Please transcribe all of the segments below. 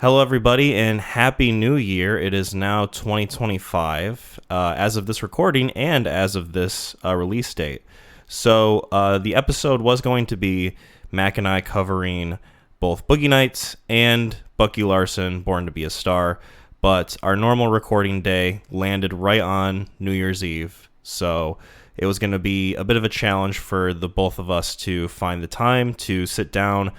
Hello, everybody, and Happy New Year. It is now 2025 as of this recording and as of this release date. So the episode was going to be Mac and I covering both Boogie Nights and Bucky Larson, Born to be a Star, but our normal recording day landed right on New Year's Eve. So it was going to be a bit of a challenge for the both of us to find the time to sit down,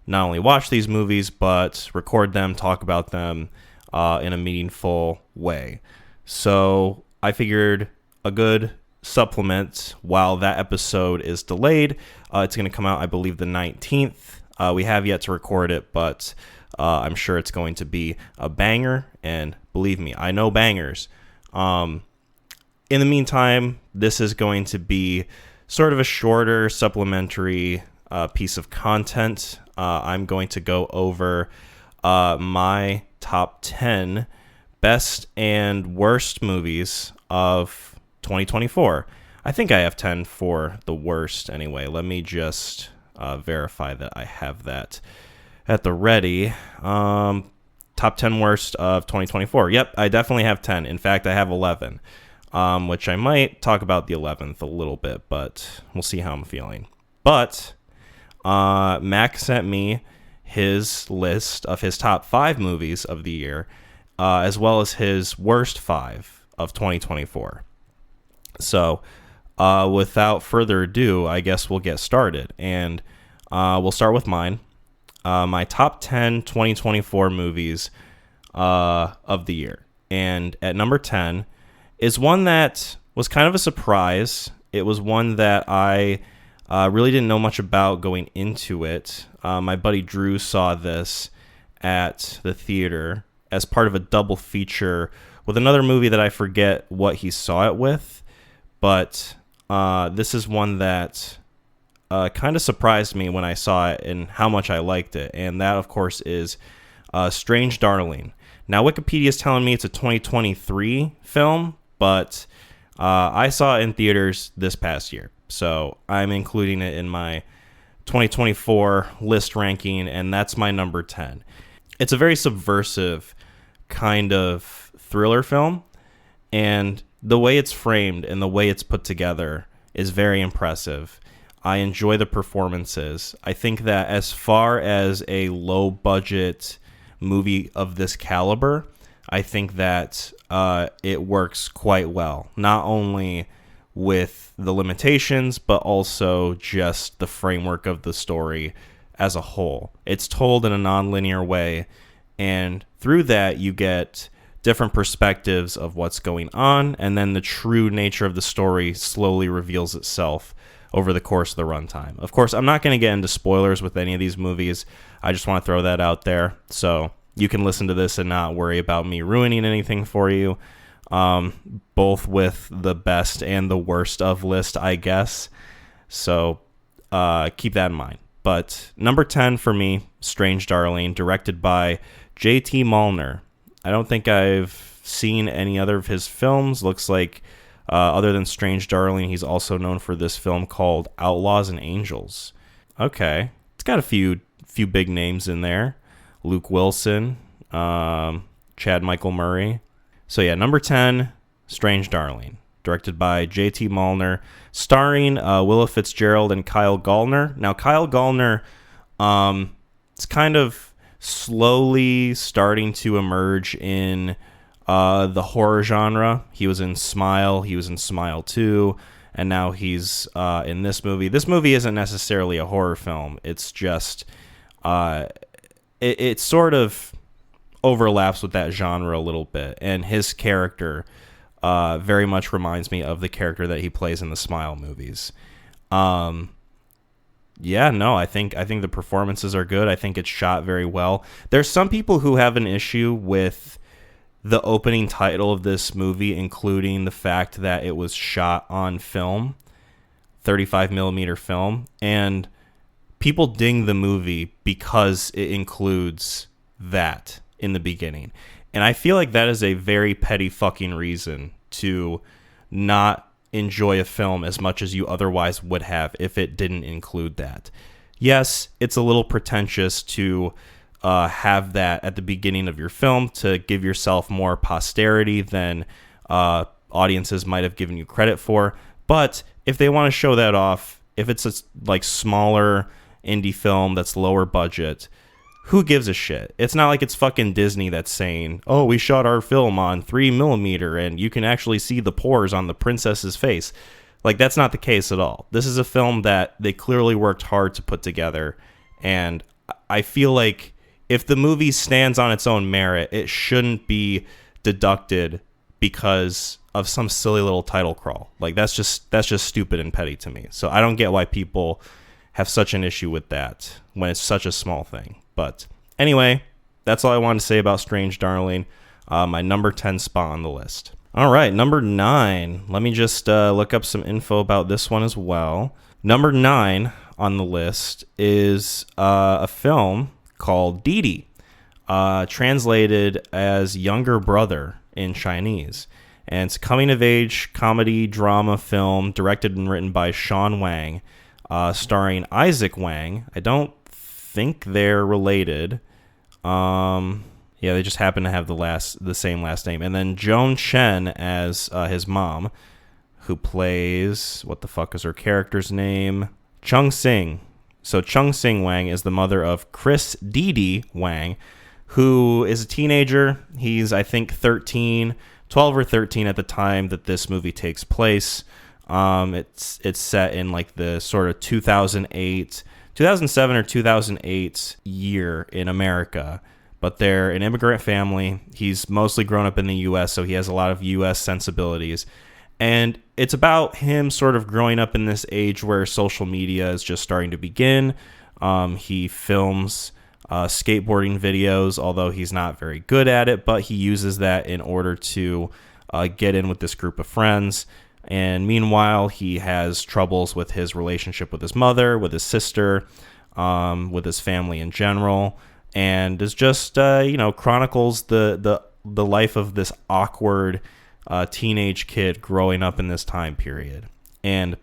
not only watch these movies, but record them, talk about them in a meaningful way. So I figured a good supplement while that episode is delayed. It's going to come out, I believe, the 19th. We have yet to record it, but I'm sure it's going to be a banger. And believe me, I know bangers. In the meantime, this is going to be sort of a shorter supplementary piece of content. I'm going to go over my top 10 best and worst movies of 2024. I think I have 10 for the worst anyway. Let me just verify that I have that at the ready. Top 10 worst of 2024. Yep, I definitely have 10. In fact, I have 11, which I might talk about the 11th a little bit, but we'll see how I'm feeling. But Mac sent me his list of his top 5 movies of the year, as well as his worst 5 of 2024. So, without further ado, I guess we'll get started. And we'll start with mine. My top 10 2024 movies of the year. And at number 10 is one that was kind of a surprise. It was one that I really didn't know much about going into it. My buddy Drew saw this at the theater as part of a double feature with another movie that I forget what he saw it with. But this is one that kind of surprised me when I saw it and how much I liked it. And that, of course, is Strange Darling. Now, Wikipedia is telling me it's a 2023 film, but I saw it in theaters this past year. So I'm including it in my 2024 list ranking, and that's my number 10. It's a very subversive kind of thriller film, and the way it's framed and the way it's put together is very impressive. I enjoy the performances. I think that as far as a low-budget movie of this caliber, I think that it works quite well. Not only with the limitations, but also just the framework of the story as a whole. It's told in a non-linear way, and through that you get different perspectives of what's going on, and then the true nature of the story slowly reveals itself over the course of the runtime. Of course, I'm not going to get into spoilers with any of these movies. I just want to throw that out there, so you can listen to this and not worry about me ruining anything for you. Both with the best and the worst of list, I guess. So keep that in mind. But number 10 for me, Strange Darling, directed by J.T. Malner. I don't think I've seen any other of his films. Looks like other than Strange Darling, he's also known for this film called Outlaws and Angels. Okay. It's got a few big names in there. Luke Wilson, Chad Michael Murray. So yeah, number 10, Strange Darling, directed by J.T. Malner, starring Willa Fitzgerald and Kyle Gallner. Now, Kyle Gallner, it's kind of slowly starting to emerge in the horror genre. He was in Smile, he was in Smile 2, and now he's in this movie. This movie isn't necessarily a horror film. It's just, it sort of overlaps with that genre a little bit, and his character very much reminds me of the character that he plays in the Smile movies. I think the performances are good. I think it's shot very well. There's some people who have an issue with the opening title of this movie, including the fact that it was shot on film, 35 millimeter film, and people ding the movie because it includes that in the beginning. And I feel like that is a very petty fucking reason to not enjoy a film as much as you otherwise would have if it didn't include that. Yes, it's a little pretentious to have that at the beginning of your film to give yourself more posterity than audiences might have given you credit for. But if they want to show that off, if it's a like smaller indie film that's lower budget, who gives a shit? It's not like it's fucking Disney that's saying, oh, we shot our film on 3mm and you can actually see the pores on the princess's face. Like, that's not the case at all. This is a film that they clearly worked hard to put together, and I feel like if the movie stands on its own merit, it shouldn't be deducted because of some silly little title crawl. Like, that's just stupid and petty to me. So I don't get why people have such an issue with that when it's such a small thing. But anyway, that's all I wanted to say about Strange Darling, my number 10 spot on the list. All right, number 9. Let me just look up some info about this one as well. Number 9 on the list is a film called Didi, translated as Younger Brother in Chinese. And it's a coming-of-age comedy drama film directed and written by Sean Wang, starring Isaac Wang. I don't think they're related. Yeah, they just happen to have the same last name. And then Joan Chen as his mom, who plays, what the fuck is her character's name? Chung Sing. So Chung Sing Wang is the mother of Chris Didi Wang, who is a teenager. He's, I think, 12 or 13 at the time that this movie takes place. It's set in like the sort of 2007 or 2008 year in America. But they're an immigrant family. He's mostly grown up in the U.S., so he has a lot of U.S. sensibilities. And it's about him sort of growing up in this age where social media is just starting to begin. He films skateboarding videos, although he's not very good at it, but he uses that in order to get in with this group of friends. And meanwhile, he has troubles with his relationship with his mother, with his sister, with his family in general. And is just chronicles the life of this awkward teenage kid growing up in this time period. And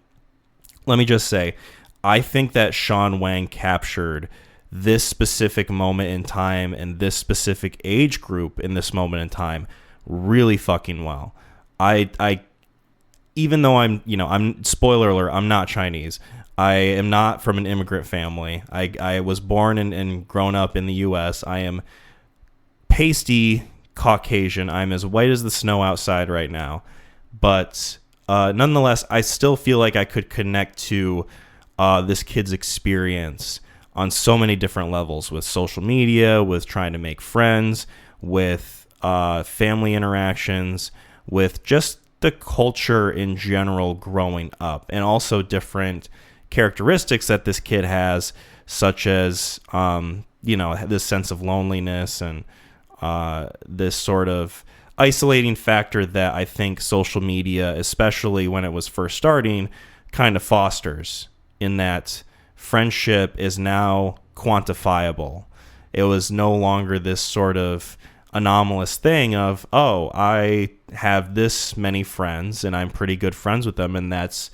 let me just say, I think that Sean Wang captured this specific moment in time and this specific age group in this moment in time really fucking well. I even though I'm spoiler alert, I'm not Chinese. I am not from an immigrant family. I was born and grown up in the U.S. I am pasty Caucasian. I'm as white as the snow outside right now. But nonetheless, I still feel like I could connect to this kid's experience on so many different levels, with social media, with trying to make friends, with family interactions, with just the culture in general growing up, and also different characteristics that this kid has, such as this sense of loneliness and this sort of isolating factor that I think social media, especially when it was first starting, kind of fosters, in that friendship is now quantifiable. It was no longer this sort of anomalous thing of, oh, I have this many friends and I'm pretty good friends with them, and that's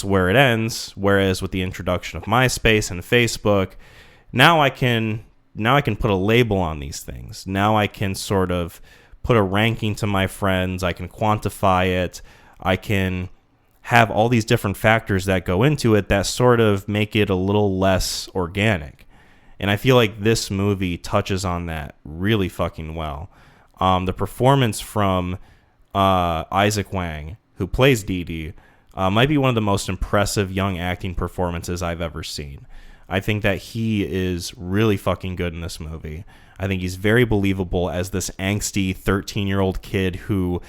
where it ends. Whereas with the introduction of MySpace and Facebook, now I can put a label on these things. Now I can sort of put a ranking to my friends. I can quantify it. I can have all these different factors that go into it that sort of make it a little less organic. And I feel like this movie touches on that really fucking well. The performance from Isaac Wang, who plays Didi, might be one of the most impressive young acting performances I've ever seen. I think that he is really fucking good in this movie. I think he's very believable as this angsty 13-year-old kid who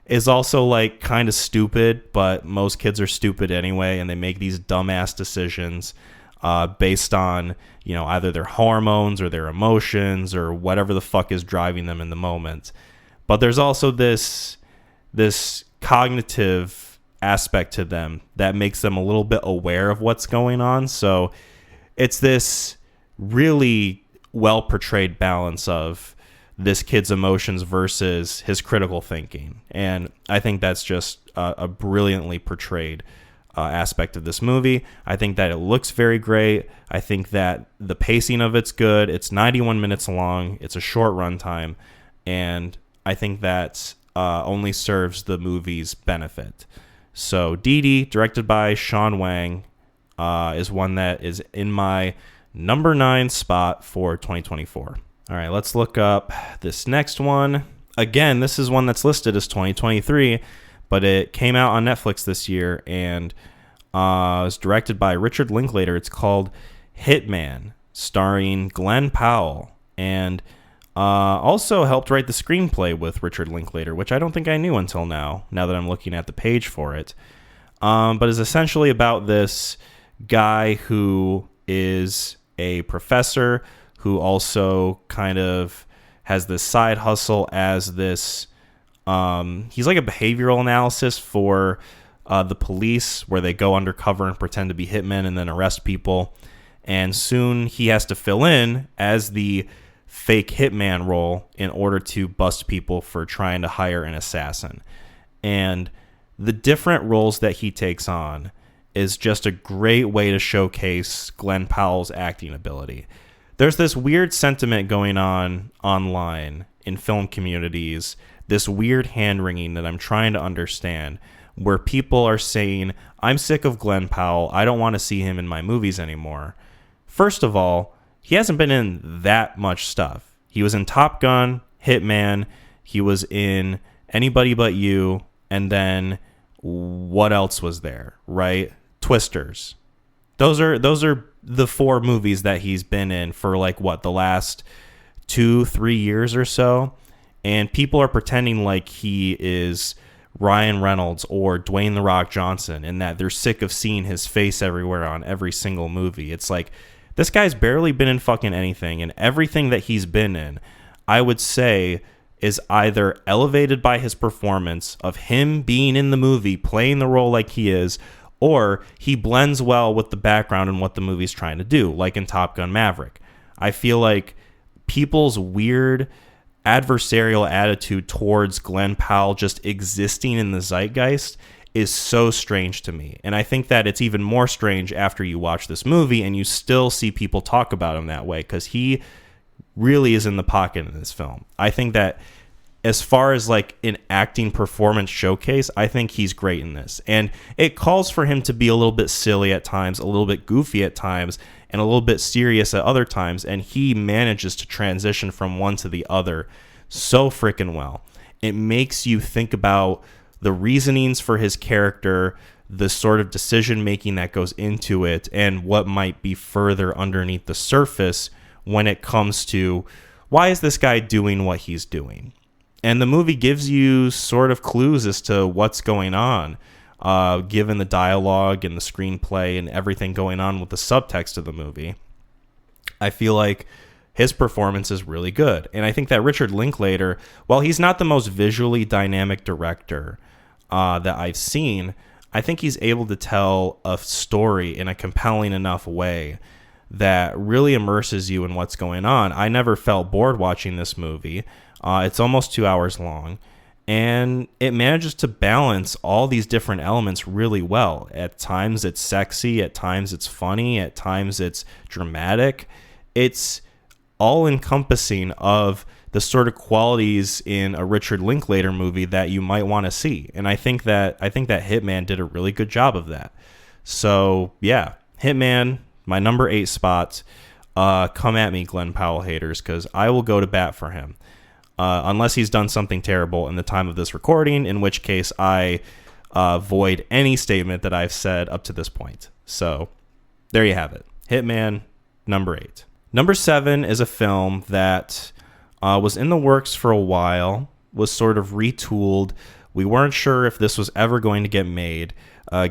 is also like kind of stupid, but most kids are stupid anyway, and they make these dumbass decisions based on, either their hormones or their emotions or whatever the fuck is driving them in the moment. But there's also this cognitive aspect to them that makes them a little bit aware of what's going on. So it's this really well portrayed balance of this kid's emotions versus his critical thinking. And I think that's just a brilliantly portrayed aspect of this movie. I think that it looks very great. I think that the pacing of it's good. It's 91 minutes long. It's a short runtime, and I think that only serves the movie's benefit. So Dee Dee, directed by Sean Wang, is one that is in my number 9 spot for 2024. All right, let's look up this next one. Again, this is one that's listed as 2023, but it came out on Netflix this year and was directed by Richard Linklater. It's called Hitman, starring Glenn Powell, and also helped write the screenplay with Richard Linklater, which I don't think I knew until now that I'm looking at the page for it. But is essentially about this guy who is a professor who also kind of has this side hustle as this, he's like a behavioral analysis for the police, where they go undercover and pretend to be hitmen and then arrest people. And soon he has to fill in as the fake hitman role in order to bust people for trying to hire an assassin. And the different roles that he takes on is just a great way to showcase Glenn Powell's acting ability. There's this weird sentiment going on online in film communities, this weird hand-wringing that I'm trying to understand, where people are saying, I'm sick of Glenn Powell, I don't want to see him in my movies anymore. First of all, he hasn't been in that much stuff. He was in Top Gun, Hitman, he was in Anybody But You, and then what else was there, right? Twisters. Those are the 4 movies that he's been in for the last 2-3 years or so. And people are pretending like he is Ryan Reynolds or Dwayne The Rock Johnson, and that they're sick of seeing his face everywhere on every single movie. It's like, this guy's barely been in fucking anything, and everything that he's been in, I would say, is either elevated by his performance of him being in the movie, playing the role like he is, or he blends well with the background and what the movie's trying to do, like in Top Gun Maverick. I feel like people's weird adversarial attitude towards Glenn Powell just existing in the zeitgeist is so strange to me. And I think that it's even more strange after you watch this movie and you still see people talk about him that way, because he really is in the pocket in this film. I think that as far as an acting performance showcase, I think he's great in this. And it calls for him to be a little bit silly at times, a little bit goofy at times, and a little bit serious at other times. And he manages to transition from one to the other so freaking well. It makes you think about the reasonings for his character, the sort of decision making that goes into it, and what might be further underneath the surface when it comes to, why is this guy doing what he's doing? And the movie gives you sort of clues as to what's going on, given the dialogue and the screenplay and everything going on with the subtext of the movie. I feel like his performance is really good. And I think that Richard Linklater, while he's not the most visually dynamic director that I've seen, I think he's able to tell a story in a compelling enough way that really immerses you in what's going on. I never felt bored watching this movie. It's almost 2 hours long, and it manages to balance all these different elements really well. At times it's sexy, at times it's funny, at times it's dramatic. It's all encompassing of the sort of qualities in a Richard Linklater movie that you might want to see. And I think that Hitman did a really good job of that. So yeah, Hitman, my number 8 spot. Come at me, Glenn Powell haters, because I will go to bat for him. Unless he's done something terrible in the time of this recording, in which case I void any statement that I've said up to this point. So there you have it. Hitman, number 8. Number 7 is a film that was in the works for a while, was sort of retooled. We weren't sure if this was ever going to get made,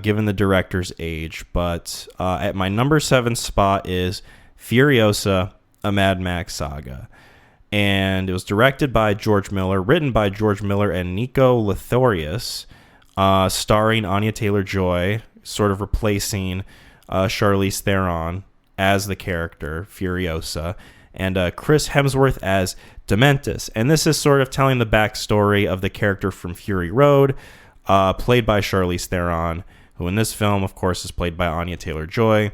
given the director's age. But at my number 7 spot is Furiosa, a Mad Max saga. And it was directed by George Miller, written by George Miller and Nico Lithorius, starring Anya Taylor-Joy, sort of replacing Charlize Theron as the character Furiosa, and Chris Hemsworth as Dementus. And this is sort of telling the backstory of the character from Fury Road, played by Charlize Theron, who in this film, of course, is played by Anya Taylor-Joy,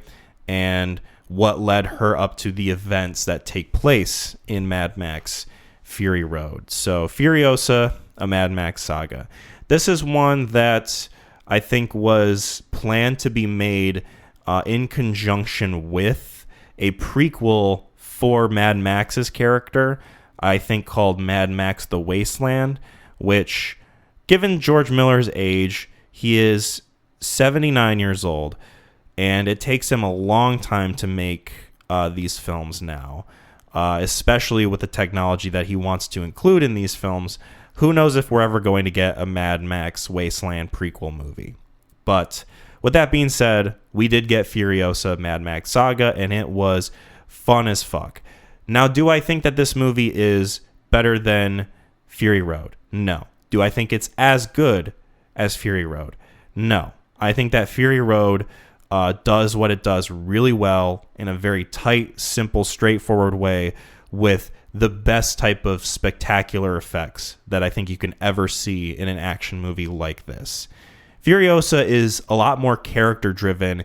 and what led her up to the events that take place in Mad Max Fury Road. So Furiosa, a Mad Max saga. This is one that I think was planned to be made in conjunction with a prequel for Mad Max's character, I think called Mad Max The Wasteland, which, given George Miller's age, he is 79 years old, and it takes him a long time to make these films now, especially with the technology that he wants to include in these films. Who knows if we're ever going to get a Mad Max Wasteland prequel movie. But with that being said, we did get Furiosa Mad Max Saga, and it was fun as fuck. Now, do I think that this movie is better than Fury Road? No. Do I think it's as good as Fury Road? No. I think that Fury Road does what it does really well in a very tight, simple, straightforward way with the best type of spectacular effects that I think you can ever see in an action movie like this. Furiosa is a lot more character driven,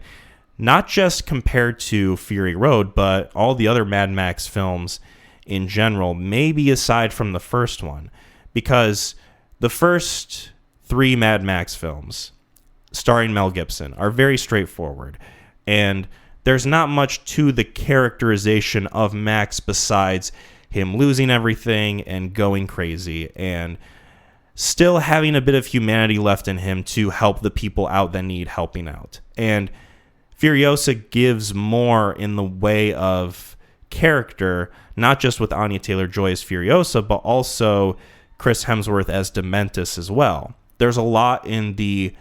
not just compared to Fury Road, but all the other Mad Max films in general, maybe aside from the first one, because the first 3 Mad Max films starring Mel Gibson are very straightforward, and there's not much to the characterization of Max besides him losing everything and going crazy and still having a bit of humanity left in him to help the people out that need helping out. And Furiosa gives more in the way of character, not just with Anya Taylor-Joy as Furiosa, but also Chris Hemsworth as Dementus as well. There's a lot in the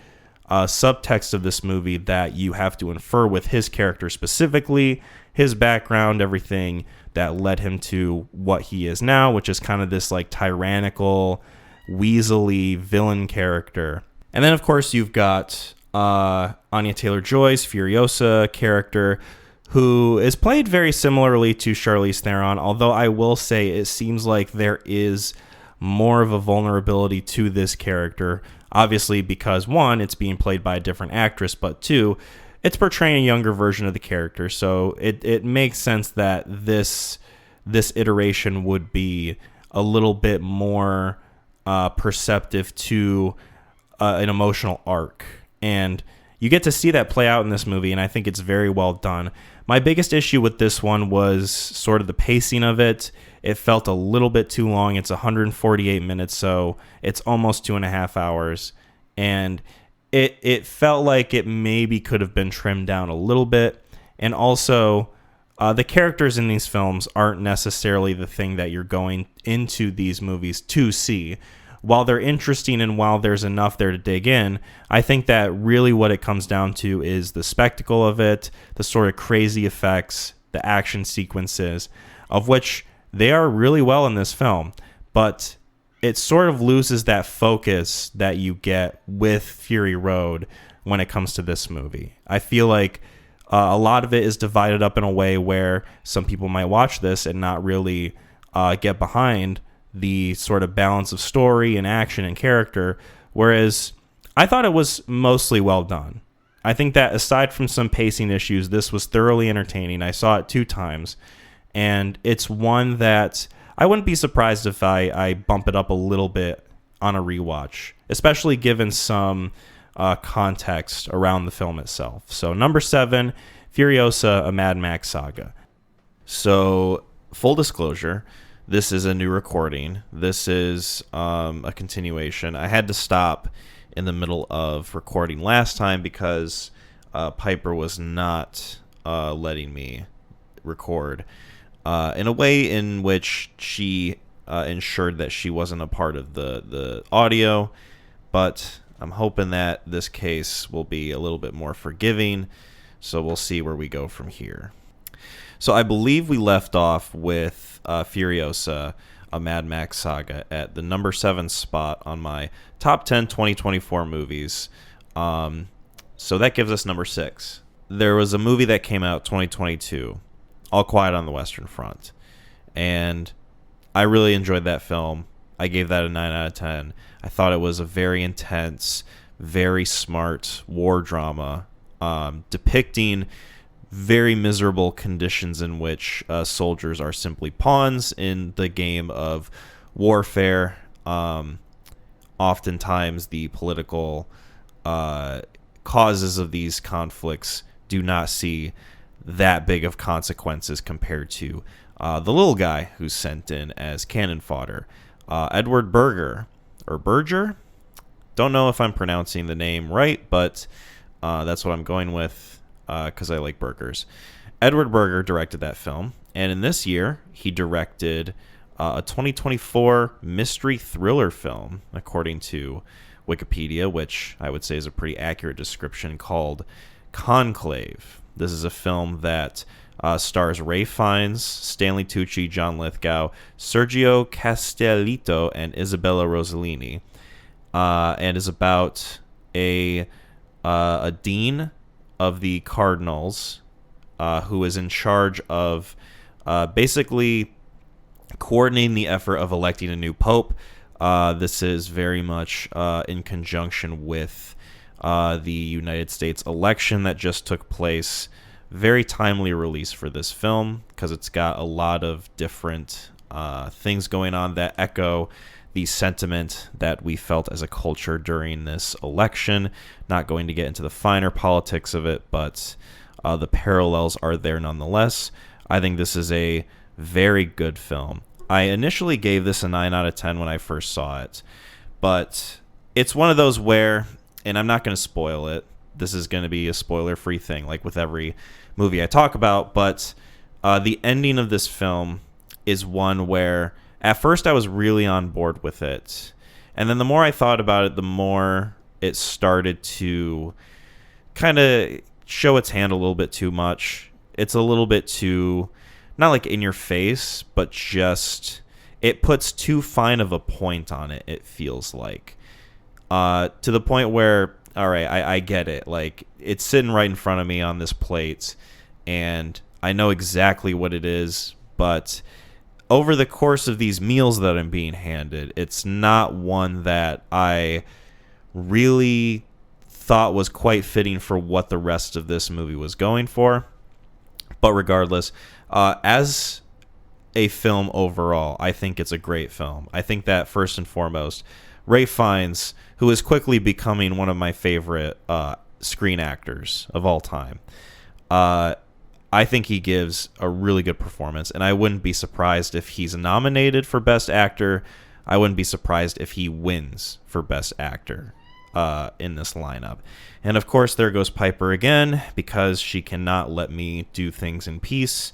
subtext of this movie that you have to infer with his character specifically, his background, everything that led him to what he is now, which is kind of this like tyrannical, weaselly villain character. And then, of course, you've got Anya Taylor-Joy's Furiosa character, who is played very similarly to Charlize Theron, although I will say it seems like there is more of a vulnerability to this character, obviously because, one, it's being played by a different actress, but two, it's portraying a younger version of the character, so it makes sense that this iteration would be a little bit more perceptive to an emotional arc. And you get to see that play out in this movie, and I think it's very well done. My biggest issue with this one was sort of the pacing of it. It felt a little bit too long. It's 148 minutes, so it's almost 2.5 hours. And it felt like it maybe could have been trimmed down a little bit. And also, the characters in these films aren't necessarily the thing that you're going into these movies to see. While they're interesting and while there's enough there to dig in, I think that really what it comes down to is the spectacle of it, the sort of crazy effects, the action sequences, of which they are really well in this film. But it sort of loses that focus that you get with Fury Road when it comes to this movie. I feel like a lot of it is divided up in a way where some people might watch this and not really get behind the sort of balance of story and action and character, whereas I thought it was mostly well done. I think that aside from some pacing issues, this was thoroughly entertaining. I saw it 2 times, and it's one that I wouldn't be surprised if I bump it up a little bit on a rewatch, especially given some context around the film itself. So number 7, Furiosa, a Mad Max saga. So full disclosure, this is a new recording. This is a continuation. I had to stop in the middle of recording last time because Piper was not letting me record in a way in which she ensured that she wasn't a part of the audio. But I'm hoping that this case will be a little bit more forgiving. So we'll see where we go from here. So I believe we left off with Furiosa, a Mad Max saga, at the number 7 spot on my top 10 2024 movies. So that gives us number 6. There was a movie that came out 2022, All Quiet on the Western Front. And I really enjoyed that film. I gave that a 9 out of 10. I thought it was a very intense, very smart war drama, depicting very miserable conditions in which soldiers are simply pawns in the game of warfare. Oftentimes, the political causes of these conflicts do not see that big of consequences compared to the little guy who's sent in as cannon fodder. Edward Berger, or Berger? Don't know if I'm pronouncing the name right, but that's what I'm going with because I like burgers. Edward Berger directed that film, and in this year, he directed a 2024 mystery thriller film, according to Wikipedia, which I would say is a pretty accurate description, called Conclave. This is a film that stars Ray Fiennes, Stanley Tucci, John Lithgow, Sergio Castellito, and Isabella Rossellini, and is about a dean of the Cardinals who is in charge of basically coordinating the effort of electing a new pope. This is very much in conjunction with the United States election that just took place. Very timely release for this film because it's got a lot of different things going on that echo the sentiment that we felt as a culture during this election. Not going to get into the finer politics of it, but the parallels are there nonetheless. I think this is a very good film. I initially gave this a 9 out of 10 when I first saw it, but it's one of those where, and I'm not going to spoil it, this is going to be a spoiler-free thing, like with every movie I talk about, but the ending of this film is one where at first I was really on board with it, and then the more I thought about it, the more it started to kind of show its hand a little bit too much. It's a little bit too, not like in your face, but just, it puts too fine of a point on it, it feels like. To the point where, all right, I get it. Like, it's sitting right in front of me on this plate, and I know exactly what it is, but over the course of these meals that I'm being handed, it's not one that I really thought was quite fitting for what the rest of this movie was going for. But regardless, as a film overall, I think it's a great film. I think that first and foremost, Ray Fiennes, who is quickly becoming one of my favorite screen actors of all time, I think he gives a really good performance, and I wouldn't be surprised if he's nominated for Best Actor. I wouldn't be surprised if he wins for Best Actor in this lineup. And of course, there goes Piper again, because she cannot let me do things in peace.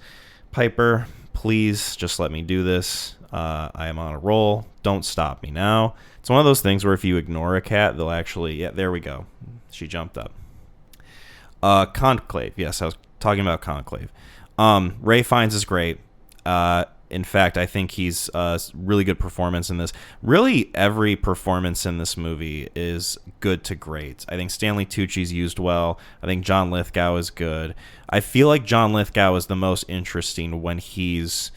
Piper, please just let me do this. I am on a roll. Don't stop me now. It's one of those things where if you ignore a cat, they'll actually... Yeah, there we go. She jumped up. Conclave. Yes, I was talking about Conclave. Ray Fiennes is great. In fact, I think he's a really good performance in this. Really, every performance in this movie is good to great. I think Stanley Tucci's used well. I think John Lithgow is good. I feel like John Lithgow is the most interesting when he's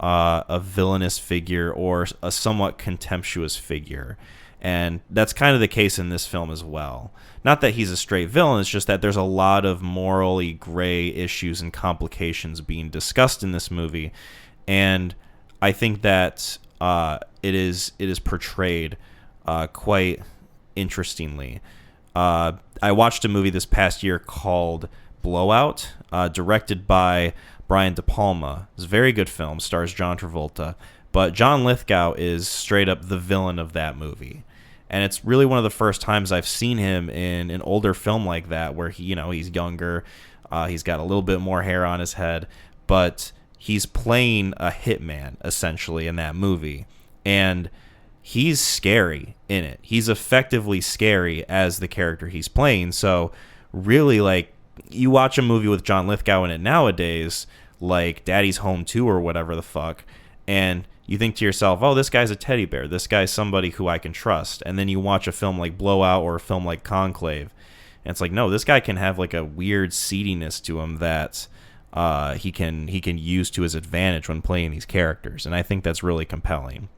a villainous figure or a somewhat contemptuous figure. And that's kind of the case in this film as well. Not that he's a straight villain, it's just that there's a lot of morally gray issues and complications being discussed in this movie. And I think that it is portrayed quite interestingly. I watched a movie this past year called Blowout, directed by Brian De Palma. It's a very good film, stars John Travolta. But John Lithgow is straight up the villain of that movie. And it's really one of the first times I've seen him in an older film like that, where he's younger, he's got a little bit more hair on his head, but he's playing a hitman essentially in that movie, and he's scary in it. He's effectively scary as the character he's playing. So really, like, you watch a movie with John Lithgow in it nowadays, like Daddy's Home 2 or whatever the fuck, and you think to yourself, oh, this guy's a teddy bear. This guy's somebody who I can trust. And then you watch a film like Blowout or a film like Conclave, and it's like, no, this guy can have like a weird seediness to him that he can use to his advantage when playing these characters. And I think that's really compelling.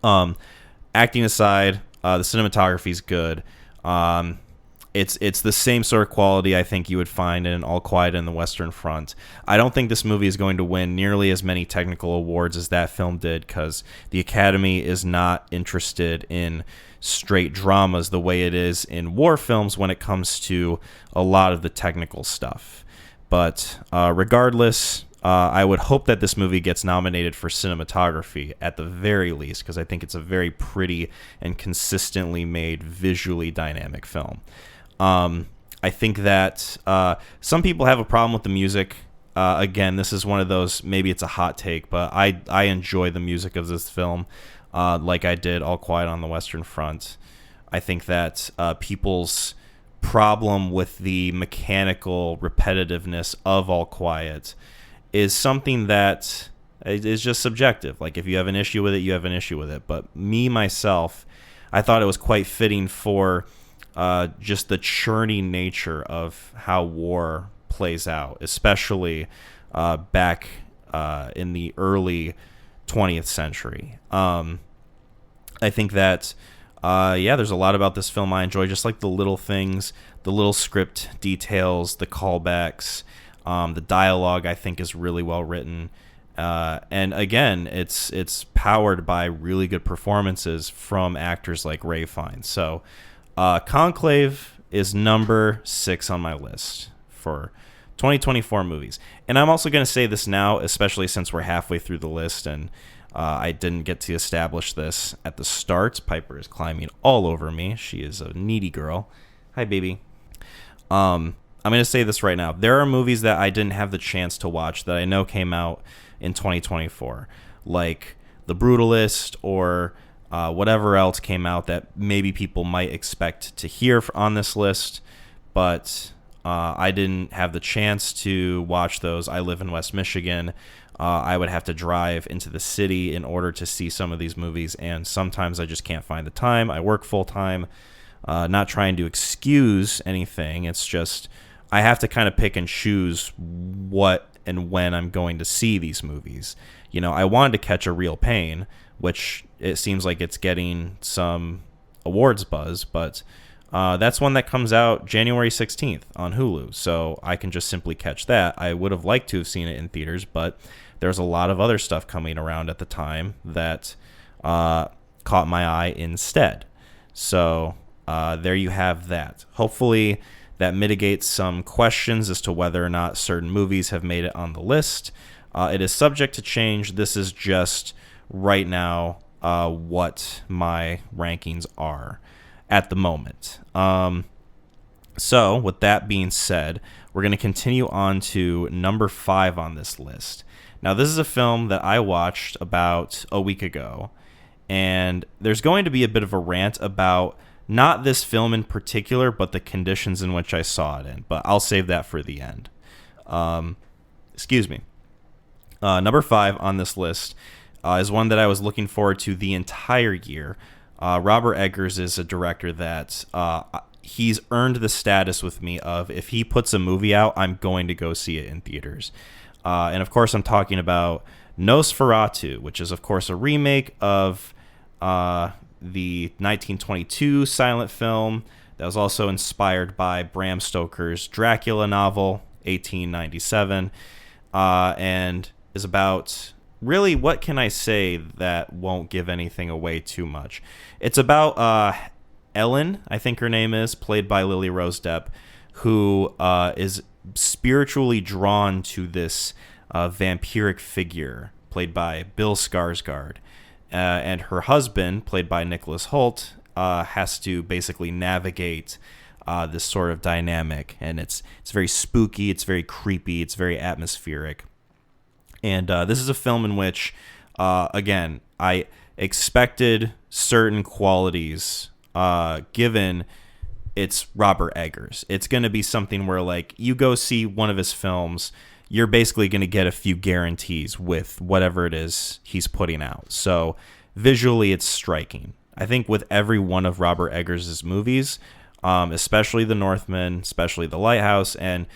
Acting aside, the cinematography is good. It's the same sort of quality I think you would find in All Quiet in the Western Front. I don't think this movie is going to win nearly as many technical awards as that film did, because the Academy is not interested in straight dramas the way it is in war films when it comes to a lot of the technical stuff. But regardless, I would hope that this movie gets nominated for cinematography at the very least, because I think it's a very pretty and consistently made, visually dynamic film. I think that some people have a problem with the music. Again, this is one of those, maybe it's a hot take, but I enjoy the music of this film like I did All Quiet on the Western Front. I think that people's problem with the mechanical repetitiveness of All Quiet is something that is just subjective. Like, if you have an issue with it, you have an issue with it. But me, myself, I thought it was quite fitting for just the churning nature of how war plays out, especially back in the early 20th century. I think that, there's a lot about this film I enjoy, just like the little things, the little script details, the callbacks, the dialogue I think is really well written. And again, it's powered by really good performances from actors like Ralph Fiennes. So Conclave is number 6 on my list for 2024 movies. And I'm also going to say this now, especially since we're halfway through the list and I didn't get to establish this at the start. Piper is climbing all over me. She is a needy girl. Hi, baby. I'm going to say this right now. There are movies that I didn't have the chance to watch that I know came out in 2024, like The Brutalist or whatever else came out that maybe people might expect to hear on this list, but I didn't have the chance to watch those. I live in West Michigan. I would have to drive into the city in order to see some of these movies, and sometimes I just can't find the time. I work full-time, not trying to excuse anything. It's just I have to kind of pick and choose what and when I'm going to see these movies. You know, I wanted to catch A Real Pain, which it seems like it's getting some awards buzz, but that's one that comes out January 16th on Hulu, so I can just simply catch that. I would have liked to have seen it in theaters, but there's a lot of other stuff coming around at the time that caught my eye instead. So there you have that. Hopefully that mitigates some questions as to whether or not certain movies have made it on the list. It is subject to change. This is just right now what my rankings are at the moment. So with that being said, we're going to continue on to number 5 on this list. Now, this is a film that I watched about a week ago, and there's going to be a bit of a rant about not this film in particular, but the conditions in which I saw it in. But I'll save that for the end. Excuse me. Number 5 on this list is one that I was looking forward to the entire year. Robert Eggers is a director that he's earned the status with me of, if he puts a movie out, I'm going to go see it in theaters. And of course, I'm talking about Nosferatu, which is, of course, a remake of the 1922 silent film that was also inspired by Bram Stoker's Dracula novel, 1897, and is about, really, what can I say that won't give anything away too much? It's about Ellen, I think her name is, played by Lily Rose Depp, who is spiritually drawn to this vampiric figure played by Bill Skarsgård. And her husband, played by Nicholas Hoult, has to basically navigate this sort of dynamic. And it's very spooky, it's very creepy, it's very atmospheric. And this is a film in which, again, I expected certain qualities given it's Robert Eggers. It's going to be something where, like, you go see one of his films, you're basically going to get a few guarantees with whatever it is he's putting out. So visually, it's striking. I think with every one of Robert Eggers' movies, especially The Northman, especially The Lighthouse, and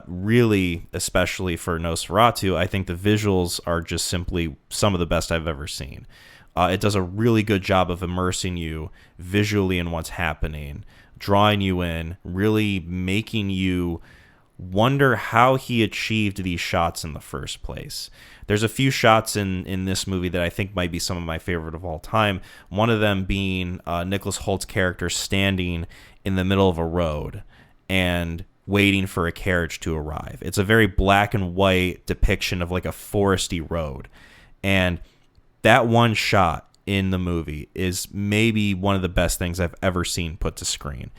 really, especially for Nosferatu, I think the visuals are just simply some of the best I've ever seen. It does a really good job of immersing you visually in what's happening, drawing you in, really making you wonder how he achieved these shots in the first place. There's a few shots in this movie that I think might be some of my favorite of all time. One of them being Nicholas Holt's character standing in the middle of a road and waiting for a carriage to arrive. It's a very black and white depiction of like a foresty road. And that one shot in the movie is maybe one of the best things I've ever seen put to screen.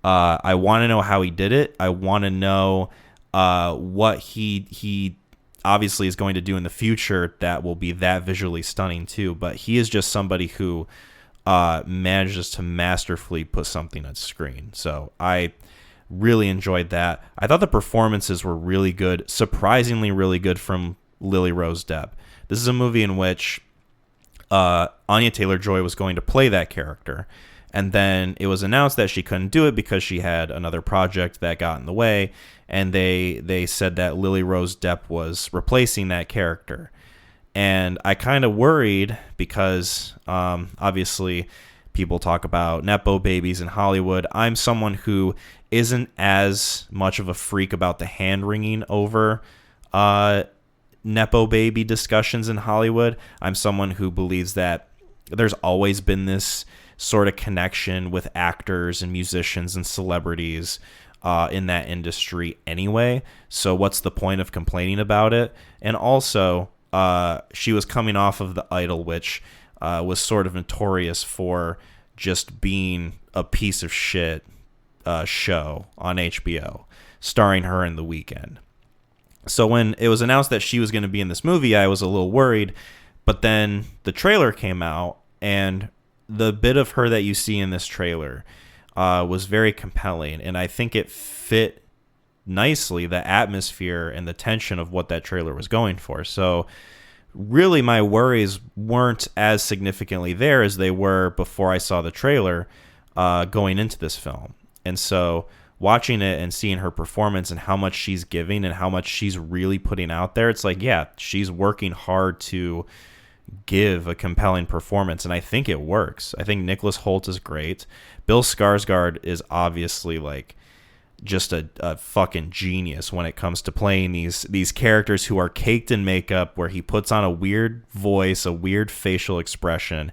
I want to know how he did it. I want to know what he obviously is going to do in the future that will be that visually stunning too. But he is just somebody who manages to masterfully put something on screen. So I really enjoyed that. I thought the performances were really good, surprisingly really good from Lily Rose Depp. This is a movie in which Anya Taylor-Joy was going to play that character. And then it was announced that she couldn't do it because she had another project that got in the way. And they said that Lily Rose Depp was replacing that character. And I kind of worried because obviously people talk about Nepo babies in Hollywood. I'm someone who isn't as much of a freak about the hand-wringing over Nepo baby discussions in Hollywood. I'm someone who believes that there's always been this sort of connection with actors and musicians and celebrities in that industry anyway. So what's the point of complaining about it? And also, she was coming off of The Idol, which was sort of notorious for just being a piece of shit show on HBO, starring her in The Weeknd. So when it was announced that she was going to be in this movie, I was a little worried. But then the trailer came out, and the bit of her that you see in this trailer was very compelling, and I think it fit nicely the atmosphere and the tension of what that trailer was going for. So really my worries weren't as significantly there as they were before I saw the trailer going into this film. And so watching it and seeing her performance and how much she's giving and how much she's really putting out there, it's like, yeah, she's working hard to give a compelling performance, and I think it works. I think Nicholas Hoult is great. Bill Skarsgård is obviously like just a fucking genius when it comes to playing these characters who are caked in makeup, where he puts on a weird voice, a weird facial expression.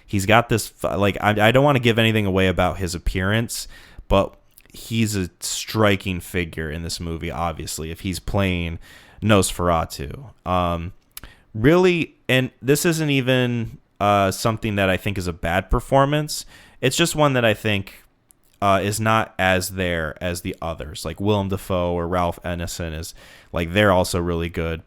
He's got this like I don't want to give anything away about his appearance, but he's a striking figure in this movie, obviously, if he's playing Nosferatu. Really, and this isn't even something that I think is a bad performance. It's just one that I think is not as there as the others. Like Willem Dafoe or Ralph Ineson is like, they're also really good.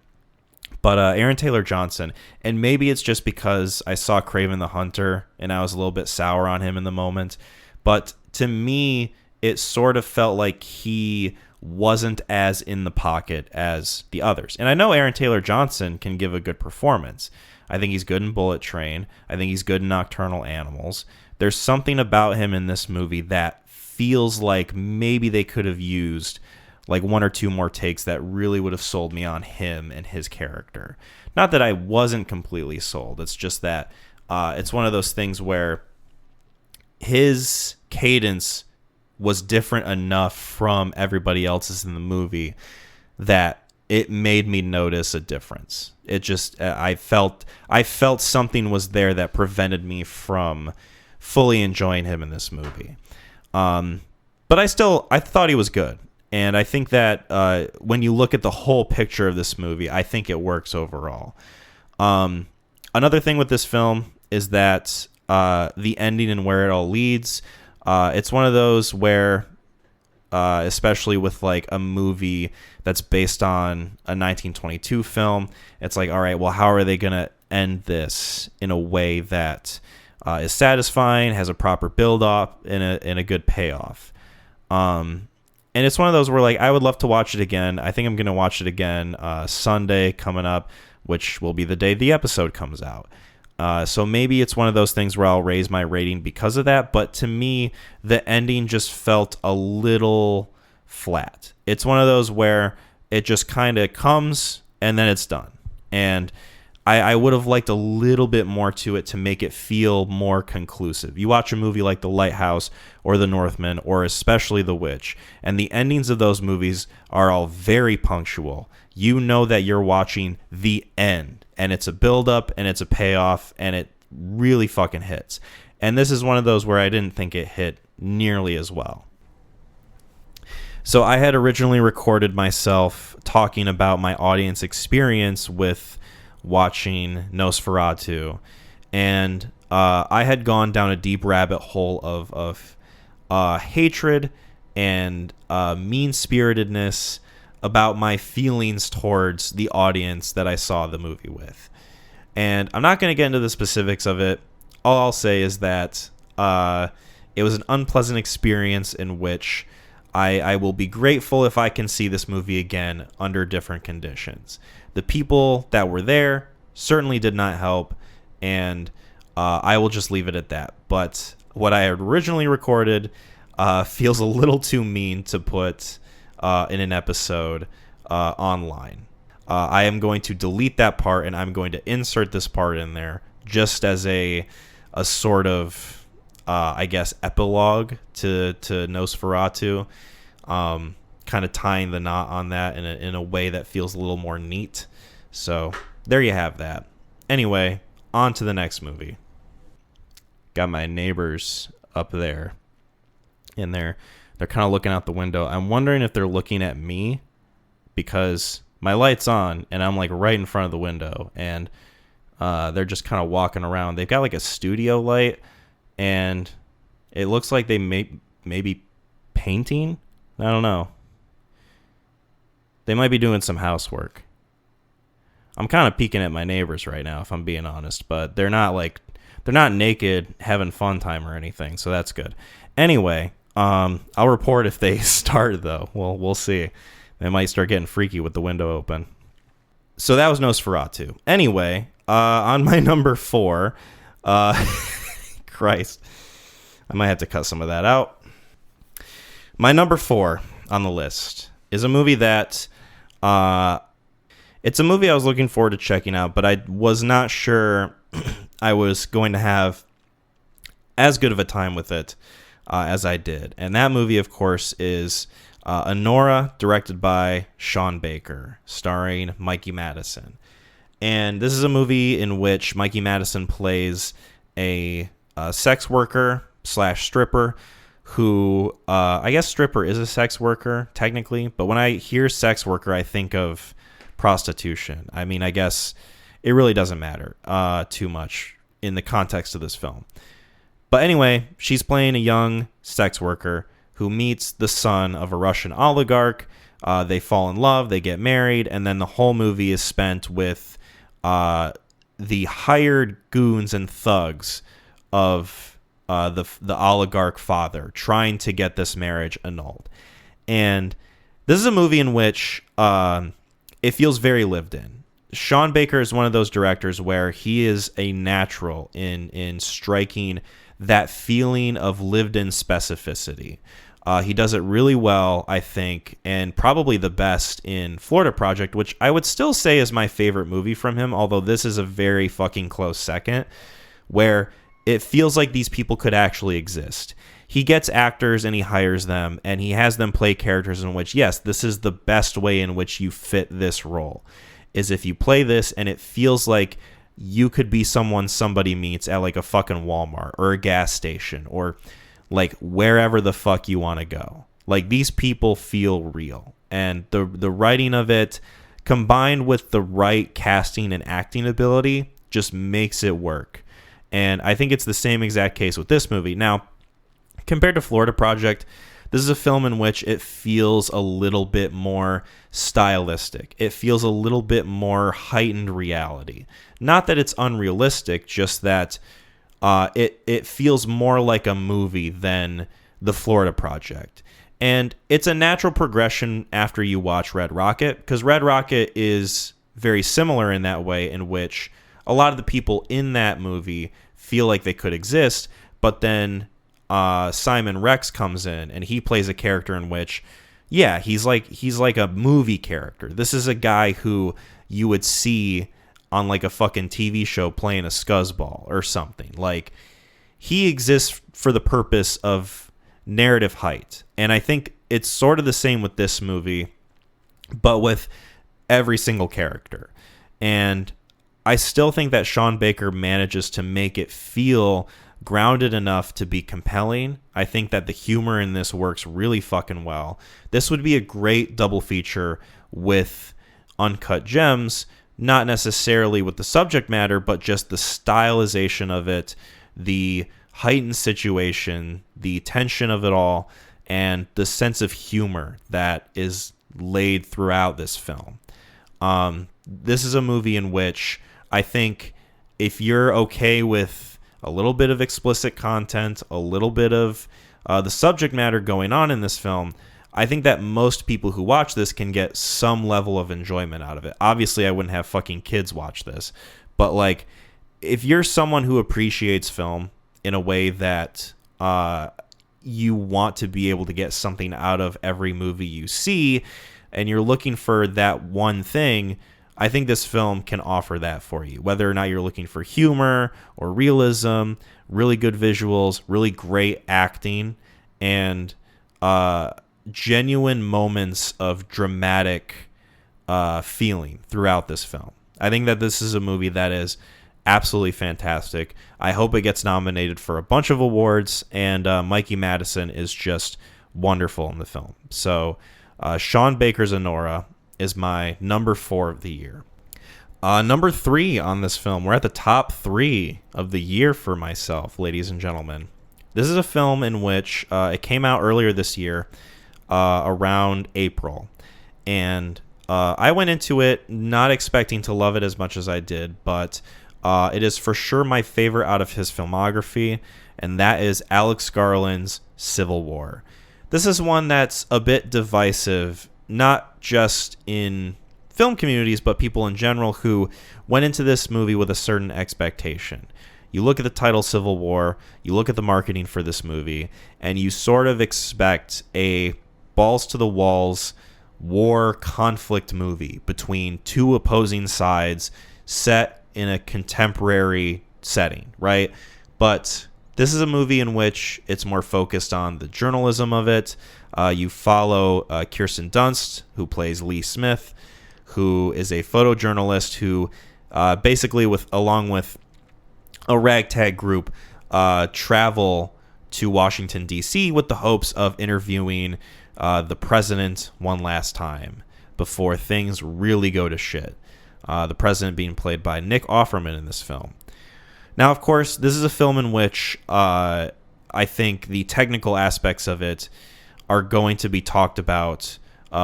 But Aaron Taylor-Johnson, and maybe it's just because I saw Kraven the Hunter and I was a little bit sour on him in the moment. But to me, it sort of felt like he wasn't as in the pocket as the others. And I know Aaron Taylor-Johnson can give a good performance. I think he's good in Bullet Train. I think he's good in Nocturnal Animals. There's something about him in this movie that feels like maybe they could have used like one or two more takes that really would have sold me on him and his character. Not that I wasn't completely sold. It's just that it's one of those things where his cadence was different enough from everybody else's in the movie that it made me notice a difference. It just, I felt something was there that prevented me from fully enjoying him in this movie. But I thought he was good. And I think that when you look at the whole picture of this movie, I think it works overall. Another thing with this film is that the ending and where it all leads, it's one of those where, especially with like a movie that's based on a 1922 film, it's like, all right, well, how are they going to end this in a way that is satisfying, has a proper build-up, and a good payoff? And it's one of those where like I would love to watch it again. I think I'm going to watch it again Sunday coming up, which will be the day the episode comes out. So maybe it's one of those things where I'll raise my rating because of that. But to me, the ending just felt a little flat. It's one of those where it just kind of comes and then it's done. And I would have liked a little bit more to it to make it feel more conclusive. You watch a movie like The Lighthouse or The Northman or especially The Witch, and the endings of those movies are all very punctual. You know that you're watching the end, and it's a build-up and it's a payoff, and it really fucking hits. And this is one of those where I didn't think it hit nearly as well. So I had originally recorded myself talking about my audience experience with watching Nosferatu, and I had gone down a deep rabbit hole of hatred and mean-spiritedness about my feelings towards the audience that I saw the movie with. And I'm not going to get into the specifics of it. All I'll say is that it was an unpleasant experience in which I will be grateful if I can see this movie again under different conditions. The people that were there certainly did not help, and I will just leave it at that. But what I had originally recorded feels a little too mean to put in an episode online. I am going to delete that part, and I'm going to insert this part in there just as a sort of I guess, epilogue to Nosferatu, kind of tying the knot on that in a way that feels a little more neat. So there you have that. Anyway, on to the next movie. Got my neighbors up there, and they're kind of looking out the window. I'm wondering if they're looking at me because my light's on, and I'm like right in front of the window, and they're just kind of walking around. They've got like a studio light, and it looks like they may be painting. I don't know. They might be doing some housework. I'm kind of peeking at my neighbors right now, if I'm being honest, but they're not naked having fun time or anything, so that's good. Anyway, I'll report if they start though. We'll see. They might start getting freaky with the window open. So that was Nosferatu. Anyway, on my number 4, Christ, I might have to cut some of that out. My number 4 on the list is a movie that it's a movie I was looking forward to checking out, but I was not sure I was going to have as good of a time with it as I did. And that movie, of course, is Anora, directed by Sean Baker, starring Mikey Madison. And this is a movie in which Mikey Madison plays a sex worker / stripper who, I guess stripper is a sex worker, technically. But when I hear sex worker, I think of prostitution. I mean, I guess it really doesn't matter too much in the context of this film. But anyway, she's playing a young sex worker who meets the son of a Russian oligarch. They fall in love, they get married, and then the whole movie is spent with the hired goons and thugs of the oligarch father trying to get this marriage annulled. And this is a movie in which it feels very lived in. Sean Baker is one of those directors where he is a natural in striking that feeling of lived-in specificity. He does it really well, I think, and probably the best in Florida Project, which I would still say is my favorite movie from him, although this is a very fucking close second, where it feels like these people could actually exist. He gets actors and he hires them, and he has them play characters in which, yes, this is the best way in which you fit this role, is if you play this and it feels like you could be someone somebody meets at like a fucking Walmart or a gas station or like wherever the fuck you want to go. Like, these people feel real, and the writing of it combined with the right casting and acting ability just makes it work. And I think it's the same exact case with this movie. Now, compared to Florida Project, this is a film in which it feels a little bit more stylistic. It feels a little bit more heightened reality. Not that it's unrealistic, just that it feels more like a movie than the Florida Project. And it's a natural progression after you watch Red Rocket, because Red Rocket is very similar in that way, in which a lot of the people in that movie feel like they could exist, but then Simon Rex comes in and he plays a character in which, yeah, he's like a movie character. This is a guy who you would see on like a fucking TV show playing a scuzzball or something. Like, he exists for the purpose of narrative height. And I think it's sort of the same with this movie, but with every single character. And I still think that Sean Baker manages to make it feel grounded enough to be compelling. I think that the humor in this works really fucking well. This would be a great double feature with Uncut Gems, not necessarily with the subject matter, but just the stylization of it, the heightened situation, the tension of it all, and the sense of humor that is laid throughout this film. This is a movie in which I think if you're okay with a little bit of explicit content, a little bit of the subject matter going on in this film, I think that most people who watch this can get some level of enjoyment out of it. Obviously, I wouldn't have fucking kids watch this, but like, if you're someone who appreciates film in a way that you want to be able to get something out of every movie you see, and you're looking for that one thing, I think this film can offer that for you. Whether or not you're looking for humor or realism, really good visuals, really great acting, and genuine moments of dramatic feeling throughout this film. I think that this is a movie that is absolutely fantastic. I hope it gets nominated for a bunch of awards, and Mikey Madison is just wonderful in the film. So Sean Baker's Anora is my number 4 of the year. Number 3 on this film. We're at the top 3 of the year for myself, ladies and gentlemen. This is a film in which it came out earlier this year, around April. And I went into it not expecting to love it as much as I did, but it is for sure my favorite out of his filmography, and that is Alex Garland's Civil War. This is one that's a bit divisive, not just in film communities, but people in general who went into this movie with a certain expectation. You look at the title Civil War, you look at the marketing for this movie, and you sort of expect a balls to the walls war conflict movie between two opposing sides set in a contemporary setting, right? But this is a movie in which it's more focused on the journalism of it. You follow Kirsten Dunst, who plays Lee Smith, who is a photojournalist who basically, along with a ragtag group, travel to Washington, D.C. with the hopes of interviewing the president one last time before things really go to shit. The president being played by Nick Offerman in this film. Now, of course, this is a film in which I think the technical aspects of it are going to be talked about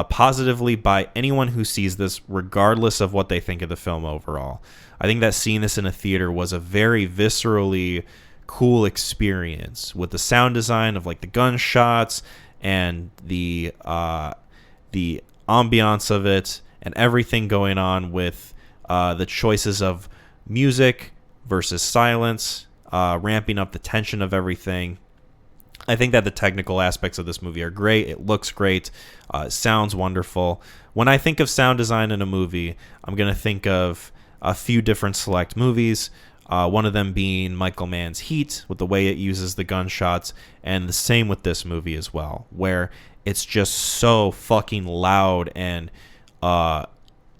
positively by anyone who sees this, regardless of what they think of the film overall. I think that seeing this in a theater was a very viscerally cool experience with the sound design of like the gunshots and the ambiance of it and everything going on with the choices of music versus silence, ramping up the tension of everything. I think that the technical aspects of this movie are great. It looks great. It sounds wonderful. When I think of sound design in a movie, I'm going to think of a few different select movies. One of them being Michael Mann's Heat, with the way it uses the gunshots, and the same with this movie as well, where it's just so fucking loud and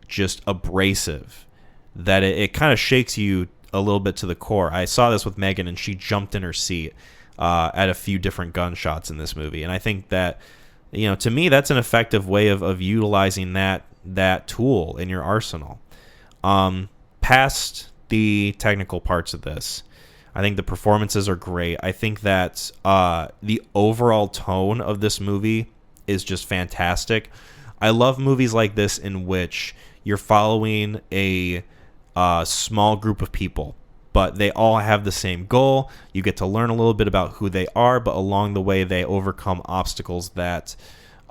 just abrasive that it kind of shakes you a little bit to the core. I saw this with Megan, and she jumped in her seat at a few different gunshots in this movie. And I think that, you know, to me, that's an effective way of utilizing that tool in your arsenal. Past the technical parts of this, I think the performances are great. I think that the overall tone of this movie is just fantastic. I love movies like this in which you're following a small group of people, but they all have the same goal. You get to learn a little bit about who they are, but along the way they overcome obstacles that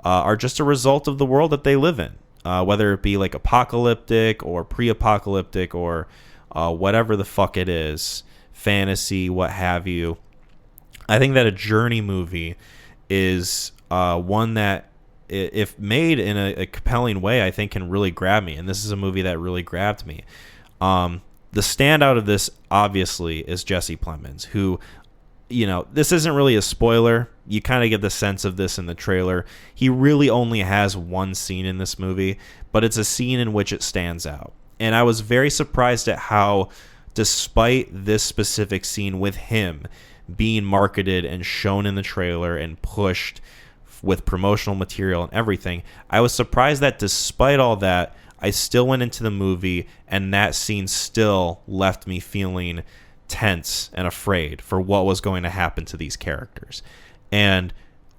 are just a result of the world that they live in, whether it be like apocalyptic or pre-apocalyptic or whatever the fuck it is, fantasy, what have you. I think that a journey movie is one that, if made in a compelling way, I think can really grab me. And this is a movie that really grabbed me. The standout of this, obviously, is Jesse Plemons, who, this isn't really a spoiler. You kind of get the sense of this in the trailer. He really only has one scene in this movie, but it's a scene in which it stands out. And I was very surprised at how, despite this specific scene with him being marketed and shown in the trailer and pushed with promotional material and everything, I was surprised that despite all that, I still went into the movie and that scene still left me feeling tense and afraid for what was going to happen to these characters. And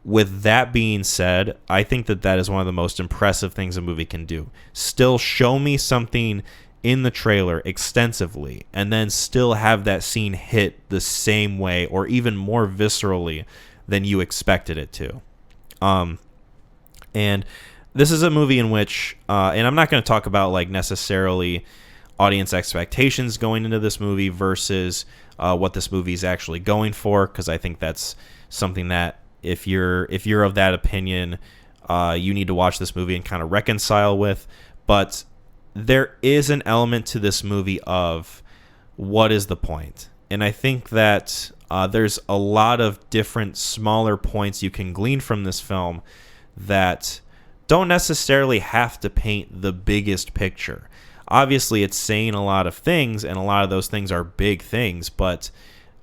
with that being said, I think that is one of the most impressive things a movie can do. Still show me something in the trailer extensively and then still have that scene hit the same way or even more viscerally than you expected it to. And this is a movie in which, and I'm not going to talk about like necessarily audience expectations going into this movie versus what this movie is actually going for, because I think that's something that if you're of that opinion, you need to watch this movie and kind of reconcile with. But there is an element to this movie of what is the point, and I think that there's a lot of different smaller points you can glean from this film that don't necessarily have to paint the biggest picture. Obviously, it's saying a lot of things, and a lot of those things are big things, but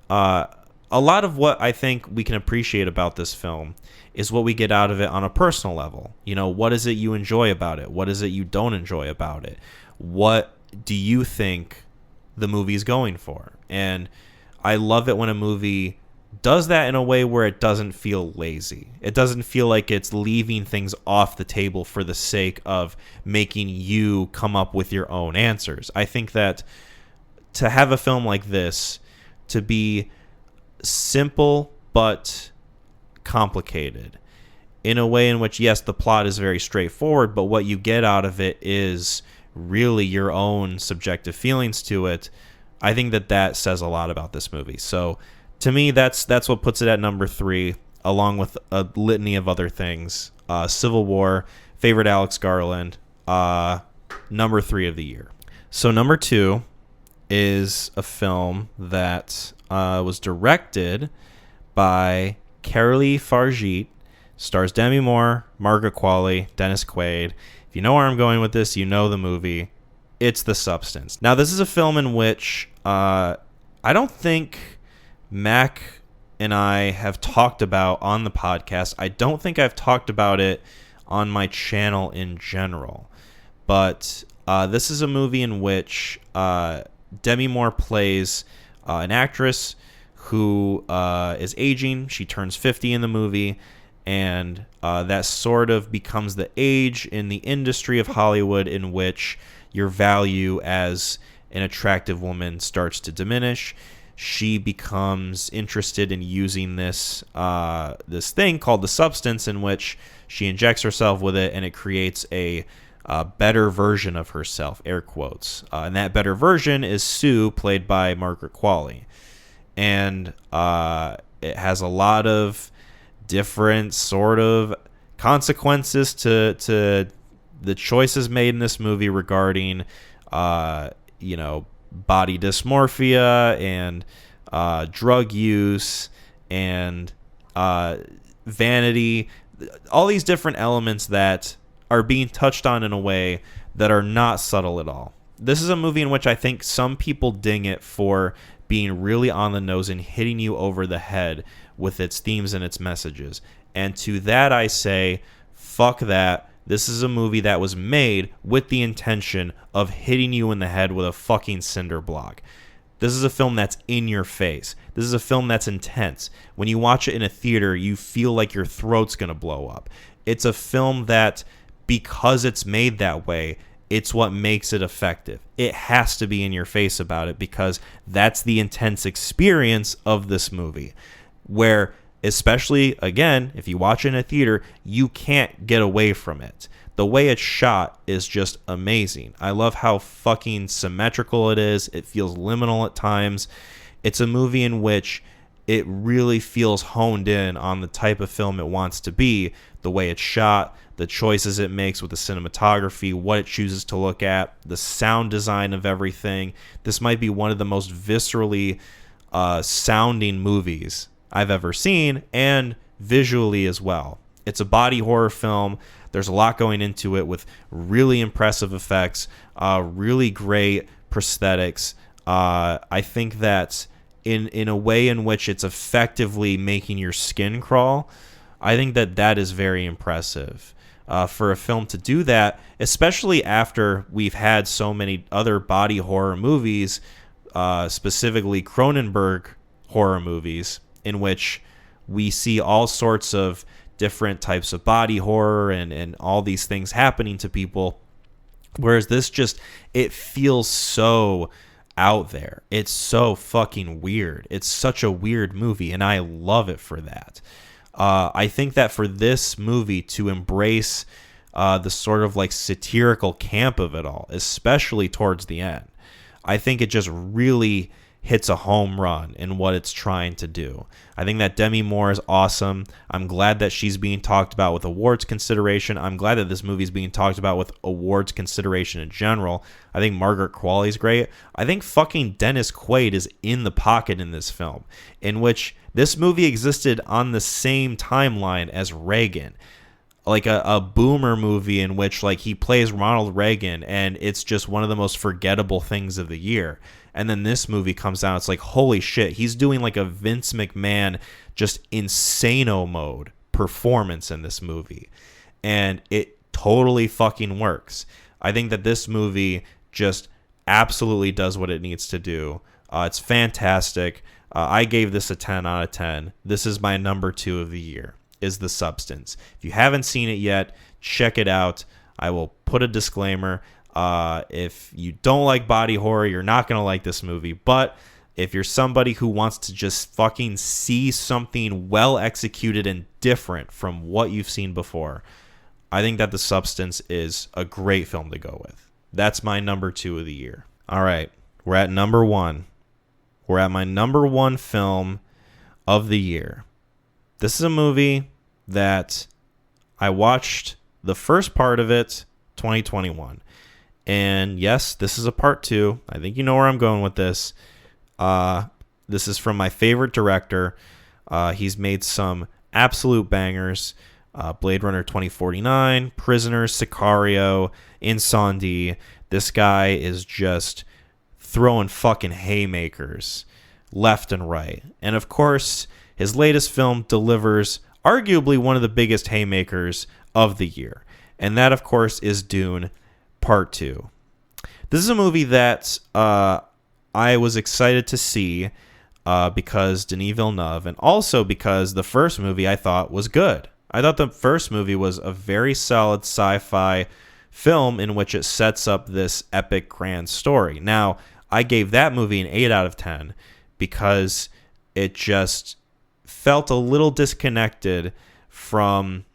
a lot of what I think we can appreciate about this film is what we get out of it on a personal level. What is it you enjoy about it? What is it you don't enjoy about it? What do you think the movie's going for? And I love it when a movie does that in a way where it doesn't feel lazy. It doesn't feel like it's leaving things off the table for the sake of making you come up with your own answers. I think that to have a film like this, to be simple but complicated in a way in which, yes, the plot is very straightforward, but what you get out of it is really your own subjective feelings to it. I think that says a lot about this movie. So to me, that's what puts it at number 3, along with a litany of other things. Civil War, favorite Alex Garland, number 3 of the year. So number 2 is a film that was directed by Carolee Fargeet, stars Demi Moore, Margaret Qualley, Dennis Quaid. If you know where I'm going with this, you know the movie. It's The Substance. Now, this is a film in which I don't think Mac and I have talked about on the podcast. I don't think I've talked about it on my channel in general. But this is a movie in which Demi Moore plays an actress who is aging. She turns 50 in the movie, and that sort of becomes the age in the industry of Hollywood in which your value as an attractive woman starts to diminish. She becomes interested in using this thing called The Substance, in which she injects herself with it, and it creates a better version of herself, air quotes. And that better version is Sue, played by Margaret Qualley. And it has a lot of different sort of consequences to the choices made in this movie regarding, body dysmorphia and drug use and vanity, all these different elements that are being touched on in a way that are not subtle at all. This is a movie in which I think some people ding it for being really on the nose and hitting you over the head with its themes and its messages. And to that I say, fuck that. This is a movie that was made with the intention of hitting you in the head with a fucking cinder block. This is a film that's in your face. This is a film that's intense. When you watch it in a theater, you feel like your throat's going to blow up. It's a film that, because it's made that way, it's what makes it effective. It has to be in your face about it, because that's the intense experience of this movie. Where, especially, again, if you watch it in a theater, you can't get away from it. The way it's shot is just amazing. I love how fucking symmetrical it is. It feels liminal at times. It's a movie in which it really feels honed in on the type of film it wants to be, the way it's shot, the choices it makes with the cinematography, what it chooses to look at, the sound design of everything. This might be one of the most viscerally sounding movies I've ever seen, and visually as well. It's a body horror film. There's a lot going into it with really impressive effects, really great prosthetics. I think that in a way in which it's effectively making your skin crawl, I think that is very impressive. For a film to do that, especially after we've had so many other body horror movies, specifically Cronenberg horror movies, in which we see all sorts of different types of body horror and all these things happening to people. Whereas this it feels so out there. It's so fucking weird. It's such a weird movie, and I love it for that. I think that for this movie to embrace the sort of like satirical camp of it all, especially towards the end, I think it just really hits a home run in what it's trying to do. I think that Demi Moore is awesome. I'm glad that she's being talked about with awards consideration. I'm glad that this movie is being talked about with awards consideration in general. I think Margaret Qualley's great. I think fucking Dennis Quaid is in the pocket in this film, in which this movie existed on the same timeline as Reagan. Like a boomer movie in which like he plays Ronald Reagan, and it's just one of the most forgettable things of the year. And then this movie comes out, it's like, holy shit, he's doing like a Vince McMahon just insano mode performance in this movie, and it totally fucking works. I think that this movie just absolutely does what it needs to do. It's fantastic. I gave this a 10 out of 10. This is my number 2 of the year, is The Substance. If you haven't seen it yet, check it out. I will put a disclaimer. If you don't like body horror, you're not going to like this movie. But if you're somebody who wants to just fucking see something well executed and different from what you've seen before, I think that The Substance is a great film to go with. That's my number 2 of the year. All right, we're at number 1. We're at my number 1 film of the year. This is a movie that I watched the first part of it, 2021. And yes, this is a part 2. I think you know where I'm going with this. This is from my favorite director. He's made some absolute bangers. Blade Runner 2049, Prisoners, Sicario, Incendies. This guy is just throwing fucking haymakers left and right. And of course, his latest film delivers arguably one of the biggest haymakers of the year. And that, of course, is Dune Part 2. This is a movie that I was excited to see because Denis Villeneuve, and also because the first movie I thought was good. I thought the first movie was a very solid sci-fi film in which it sets up this epic grand story. Now, I gave that movie an 8 out of 10 because it just felt a little disconnected from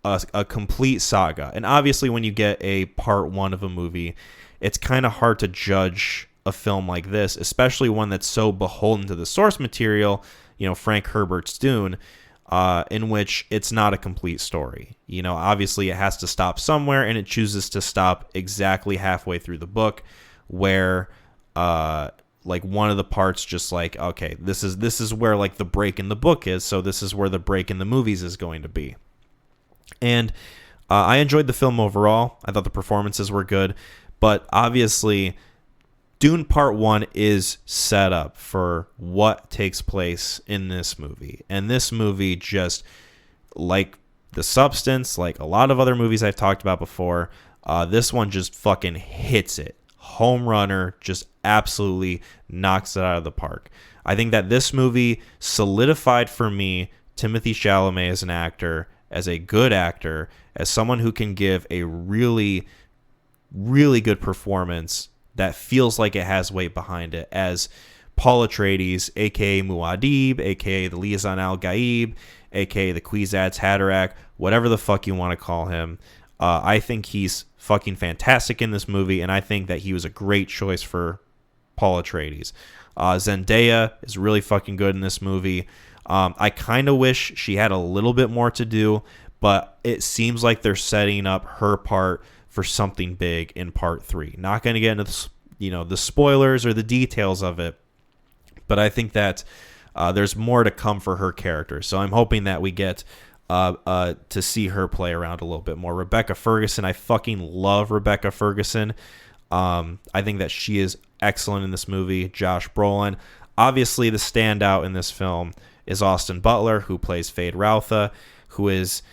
a complete saga. And obviously when you get a part 1 of a movie, it's kind of hard to judge a film like this, especially one that's so beholden to the source material, Frank Herbert's Dune, in which it's not a complete story. Obviously it has to stop somewhere, and it chooses to stop exactly halfway through the book, where like one of the parts just like, okay, this is where like the break in the book is, so this is where the break in the movies is going to be. And I enjoyed the film overall. I thought the performances were good, but obviously Dune Part 1 is set up for what takes place in this movie. And this movie, just like The Substance, like a lot of other movies I've talked about before, this one just fucking hits it. Home runner, just absolutely knocks it out of the park. I think that this movie solidified for me Timothée Chalamet as an actor, as a good actor, as someone who can give a really, really good performance that feels like it has weight behind it, as Paul Atreides, a.k.a. Muad'Dib, a.k.a. the Liaison Al-Gaib, a.k.a. the Kwisatz Haderach, whatever the fuck you want to call him. I think he's fucking fantastic in this movie, and I think that he was a great choice for Paul Atreides. Zendaya is really fucking good in this movie. I kind of wish she had a little bit more to do, but it seems like they're setting up her part for something big in part 3. Not going to get into the spoilers or the details of it, but I think that there's more to come for her character. So I'm hoping that we get to see her play around a little bit more. Rebecca Ferguson, I fucking love Rebecca Ferguson. I think that she is excellent in this movie. Josh Brolin. Obviously, the standout in this film is Austin Butler, who plays Fade Routha, who is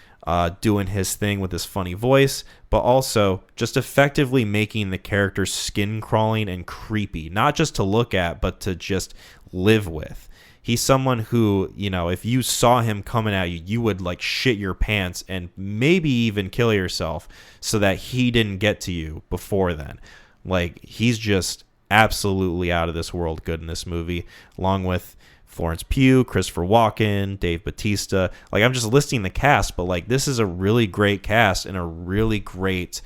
doing his thing with his funny voice, but also just effectively making the character skin crawling and creepy, not just to look at, but to just live with. He's someone who, if you saw him coming at you, you would like shit your pants and maybe even kill yourself so that he didn't get to you before then. Like, he's just absolutely out of this world good in this movie, along with Florence Pugh, Christopher Walken, Dave Bautista. Like, I'm just listing the cast, but like, this is a really great cast and a really great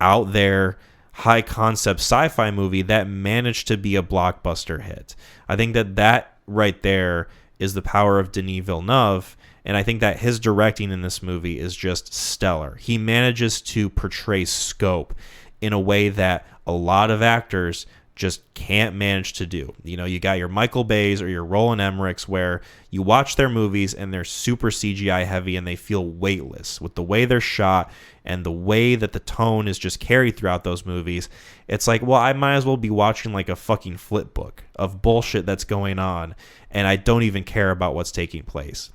out there high concept sci-fi movie that managed to be a blockbuster hit. I think that right there is the power of Denis Villeneuve, and I think that his directing in this movie is just stellar. He manages to portray scope in a way that a lot of actors just can't manage to do. You got your Michael Bays or your Roland Emmerichs, where you watch their movies and they're super CGI heavy and they feel weightless with the way they're shot and the way that the tone is just carried throughout those movies. It's like, well, I might as well be watching like a fucking flip book of bullshit that's going on, and I don't even care about what's taking place.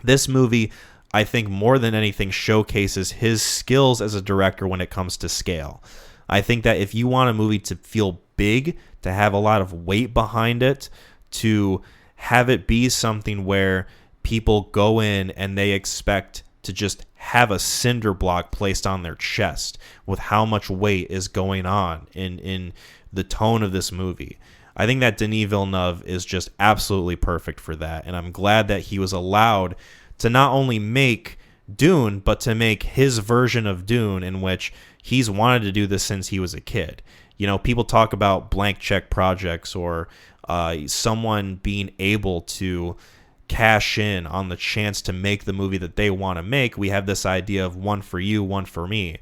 This movie, I think, more than anything, showcases his skills as a director when it comes to scale. I think that if you want a movie to feel big, to have a lot of weight behind it, to have it be something where people go in and they expect to just have a cinder block placed on their chest with how much weight is going on in the tone of this movie. I think that Denis Villeneuve is just absolutely perfect for that, and I'm glad that he was allowed to not only make Dune, but to make his version of Dune, in which he's wanted to do this since he was a kid. People talk about blank check projects or someone being able to cash in on the chance to make the movie that they want to make. We have this idea of one for you, one for me.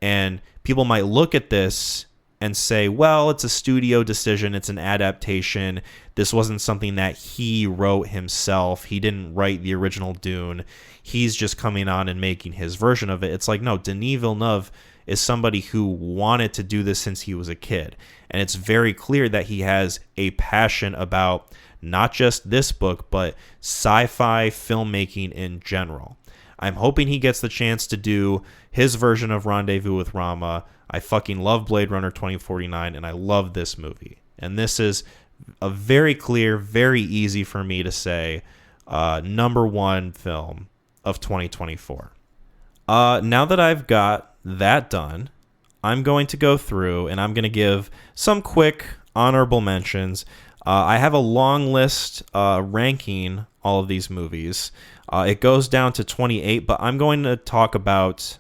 And people might look at this and say, well, it's a studio decision. It's an adaptation. This wasn't something that he wrote himself. He didn't write the original Dune. He's just coming on and making his version of it. It's like, no, Denis Villeneuve is somebody who wanted to do this since he was a kid. And it's very clear that he has a passion about not just this book, but sci-fi filmmaking in general. I'm hoping he gets the chance to do his version of Rendezvous with Rama. I fucking love Blade Runner 2049, and I love this movie. And this is a very clear, very easy for me to say number one film of 2024. Now that I've got that done, I'm going to go through and I'm going to give some quick honorable mentions. I have a long list ranking all of these movies. It goes down to 28, but I'm going to talk about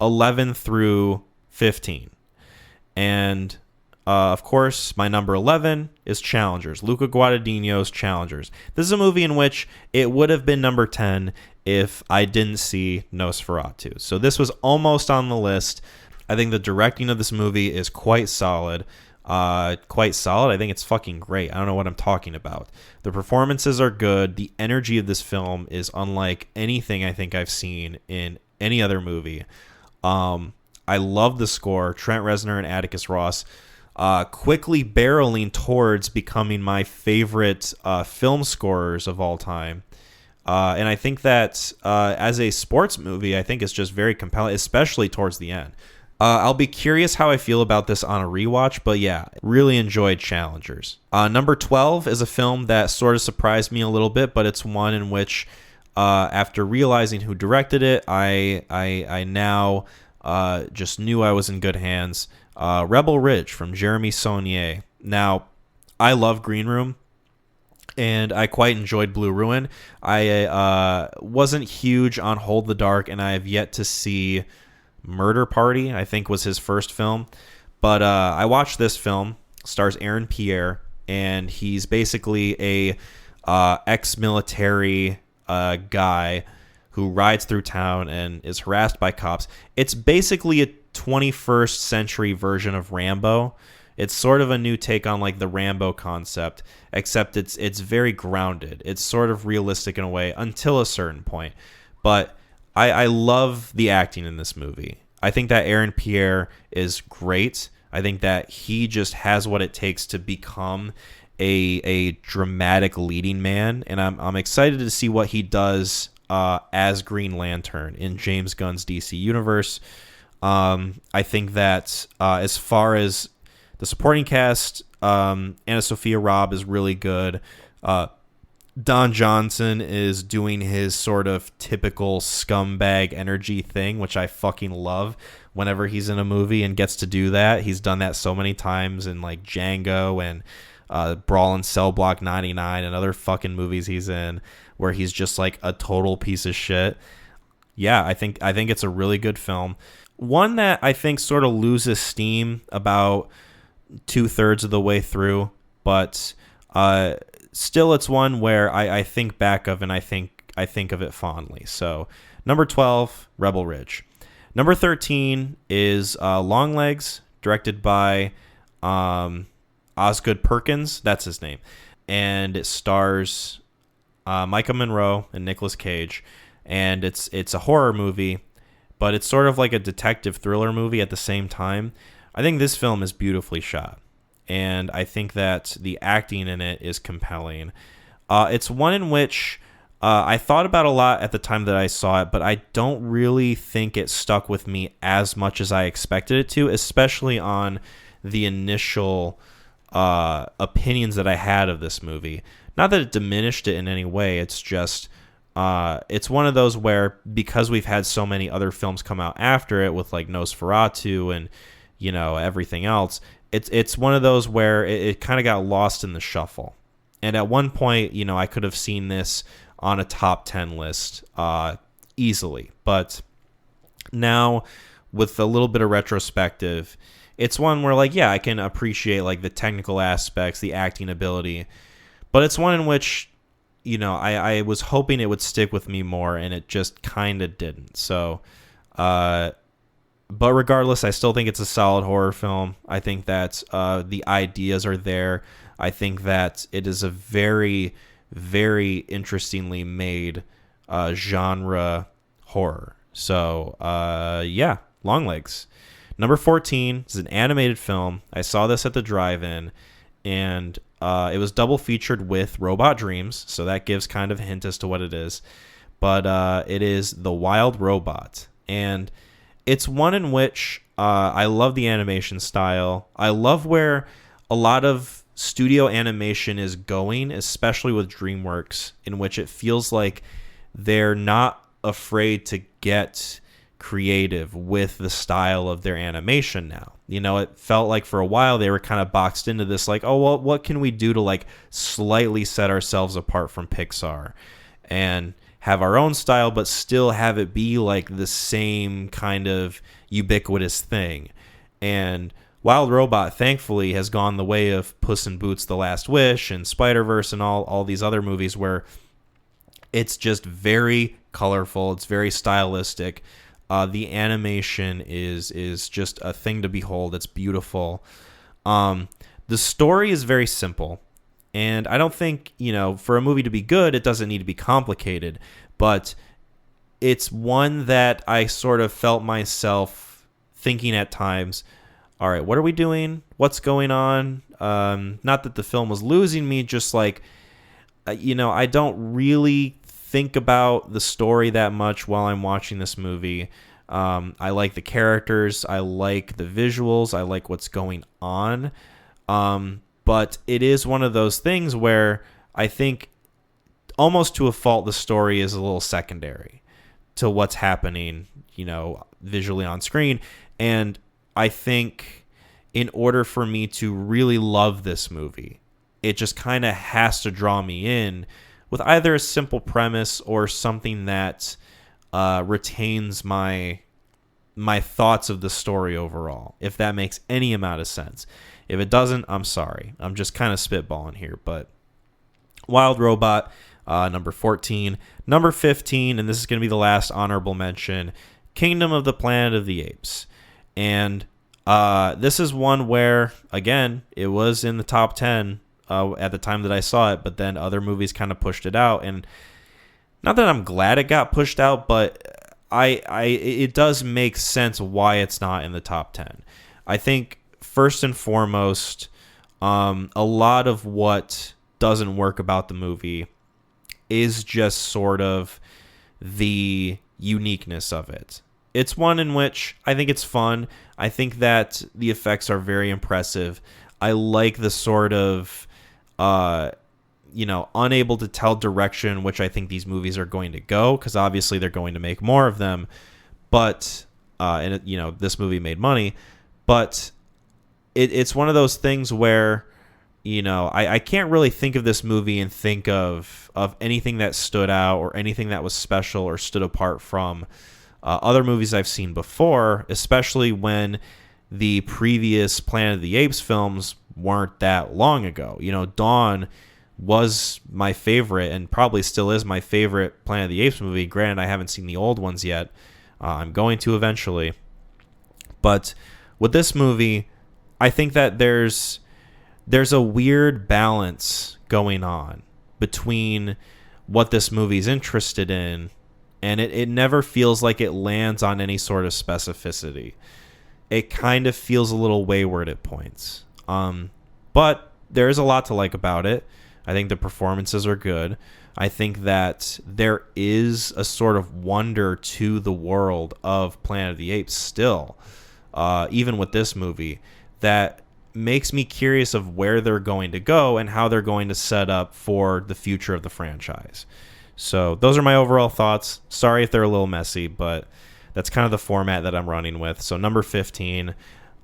11 through 15. And of course, my number 11 is Challengers, Luca Guadagnino's Challengers. This is a movie in which it would have been number 10 if I didn't see Nosferatu. So this was almost on the list. I think the directing of this movie is quite solid. I think it's fucking great. I don't know what I'm talking about. The performances are good. The energy of this film is unlike anything I think I've seen in any other movie. I love the score. Trent Reznor and Atticus Ross quickly barreling towards becoming my favorite film scorers of all time. And I think that as a sports movie, I think it's just very compelling, especially towards the end. I'll be curious how I feel about this on a rewatch, but yeah, really enjoyed Challengers. Number 12 is a film that sort of surprised me a little bit, but it's one in which, after realizing who directed it, I now just knew I was in good hands. Rebel Ridge from Jeremy Saulnier. Now, I love Green Room, and I quite enjoyed Blue Ruin. I wasn't huge on Hold the Dark, and I have yet to see Murder Party, I think was his first film. But I watched this film. stars Aaron Pierre, and he's basically a ex-military guy who rides through town and is harassed by cops. It's basically a 21st century version of Rambo. It's sort of a new take on like the Rambo concept, except it's very grounded. It's sort of realistic in a way until a certain point. But I love the acting in this movie. I think that Aaron Pierre is great. I think that he just has what it takes to become a dramatic leading man, and I'm excited to see what he does as Green Lantern in James Gunn's DC universe. I think that as far as the supporting cast, Anna Sophia Robb is really good. Don Johnson is doing his sort of typical scumbag energy thing, which I fucking love whenever he's in a movie and gets to do that. He's done that so many times in like Django and Brawl in Cell Block 99 and other fucking movies he's in where he's just like a total piece of shit. Yeah, I think it's a really good film. One that I think sort of loses steam about 2/3 of the way through, but still it's one where I think back of and I think of it fondly. So number 12, Rebel Ridge. Number 13 is Longlegs, directed by Osgood Perkins. That's his name. And it stars Micah Monroe and Nicolas Cage. And it's a horror movie, but it's sort of like a detective thriller movie at the same time. I think this film is beautifully shot, and I think that the acting in it is compelling. It's one in which I thought about a lot at the time that I saw it, but I don't really think it stuck with me as much as I expected it to, especially on the initial opinions that I had of this movie. Not that it diminished it in any way, it's just it's one of those where, because we've had so many other films come out after it with like Nosferatu and everything else, it's one of those where it kind of got lost in the shuffle. And at one point, I could have seen this on a top 10 list easily, but now with a little bit of retrospective, it's one where like, yeah, I can appreciate like the technical aspects, the acting ability, but it's one in which I was hoping it would stick with me more, and it just kind of didn't. So, but regardless, I still think it's a solid horror film. I think that the ideas are there. I think that it is a very, very interestingly made genre horror. So, yeah, Longlegs. Number 14 is an animated film. I saw this at the drive-in, and it was double featured with Robot Dreams, so that gives kind of a hint as to what it is. But it is The Wild Robot, and it's one in which I love the animation style. I love where a lot of studio animation is going, especially with DreamWorks, in which it feels like they're not afraid to get creative with the style of their animation now. It felt like for a while they were kind of boxed into this like, oh, well, what can we do to like slightly set ourselves apart from Pixar and have our own style, but still have it be like the same kind of ubiquitous thing. And Wild Robot, thankfully, has gone the way of Puss in Boots: The Last Wish and Spider-Verse and all these other movies where it's just very colorful, it's very stylistic. The animation is just a thing to behold. It's beautiful. The story is very simple. And I don't think, for a movie to be good, it doesn't need to be complicated. But it's one that I sort of felt myself thinking at times, all right, what are we doing? What's going on? Not that the film was losing me, just like, I don't really think about the story that much while I'm watching this movie. I like the characters. I like the visuals. I like what's going on. But it is one of those things where I think almost to a fault the story is a little secondary to what's happening, visually on screen. And I think in order for me to really love this movie, it just kind of has to draw me in with either a simple premise or something that retains my my thoughts of the story overall, if that makes any amount of sense. If it doesn't, I'm sorry. I'm just kind of spitballing here. But Wild Robot, number 14. Number 15, and this is going to be the last honorable mention, Kingdom of the Planet of the Apes. And this is one where, again, it was in the top 10 at the time that I saw it, but then other movies kind of pushed it out. And not that I'm glad it got pushed out, but it does make sense why it's not in the top 10. I think first and foremost, a lot of what doesn't work about the movie is just sort of the uniqueness of it. It's one in which I think it's fun. I think that the effects are very impressive. I like the sort of, unable to tell direction which I think these movies are going to go, because obviously they're going to make more of them. But, this movie made money. But it's one of those things where, I can't really think of this movie and think of anything that stood out or anything that was special or stood apart from other movies I've seen before, especially when the previous Planet of the Apes films weren't that long ago. Dawn was my favorite and probably still is my favorite Planet of the Apes movie. Granted, I haven't seen the old ones yet. I'm going to eventually. But with this movie, I think that there's a weird balance going on between what this movie's interested in, and it never feels like it lands on any sort of specificity. It kind of feels a little wayward at points. But there is a lot to like about it. I think the performances are good. I think that there is a sort of wonder to the world of Planet of the Apes still, even with this movie, that makes me curious of where they're going to go and how they're going to set up for the future of the franchise. So those are my overall thoughts. Sorry if they're a little messy, but that's kind of the format that I'm running with. So number 15,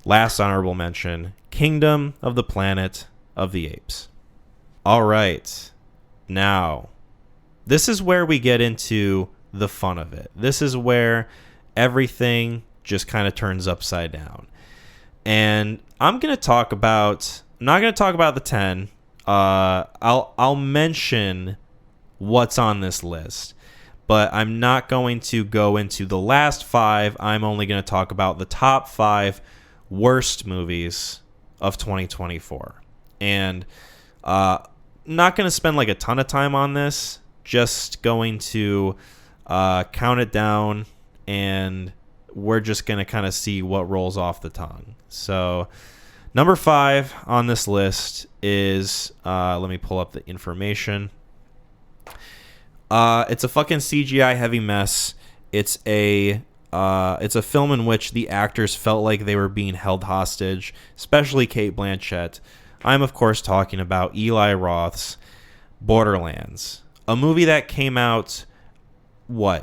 last honorable mention, Kingdom of the Planet of the Apes. All right. Now, this is where we get into the fun of it. This is where everything just kind of turns upside down. And I'm not going to talk about the 10. I'll mention what's on this list, but I'm not going to go into the last 5. I'm only going to talk about the top 5 worst movies of 2024. And not going to spend like a ton of time on this, just going to count it down, and we're just going to kind of see what rolls off the tongue. So number 5 on this list is, let me pull up the information. It's a fucking CGI heavy mess. It's a film in which the actors felt like they were being held hostage, especially Cate Blanchett. I'm, of course, talking about Eli Roth's Borderlands, a movie that came out, 8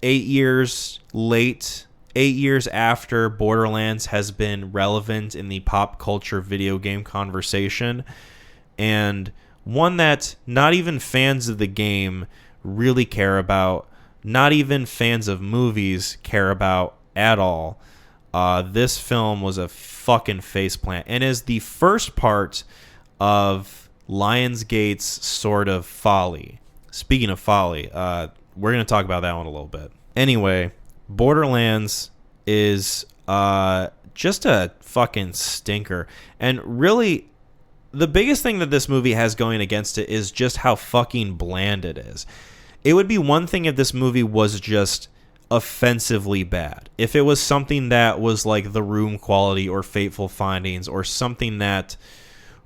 years late, 8 years after Borderlands has been relevant in the pop culture video game conversation, and one that not even fans of the game really care about, not even fans of movies care about at all. This film was a fucking faceplant, and is the first part of Lionsgate's sort of folly. Speaking of folly, we're going to talk about that one a little bit. Anyway, Borderlands is just a fucking stinker. And really, the biggest thing that this movie has going against it is just how fucking bland it is. It would be one thing if this movie was just offensively bad. If it was something that was like The Room quality or Fateful Findings, or something that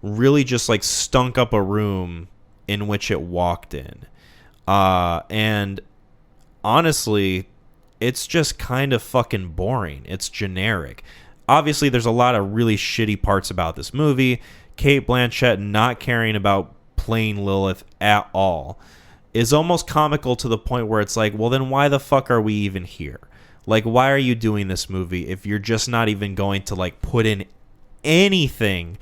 really just like stunk up a room in which it walked in. And honestly, it's just kind of fucking boring. It's generic. Obviously, there's a lot of really shitty parts about this movie. Cate Blanchett not caring about playing Lilith at all is almost comical, to the point where it's like, well, then why the fuck are we even here? Like, why are you doing this movie if you're just not even going to like put in anything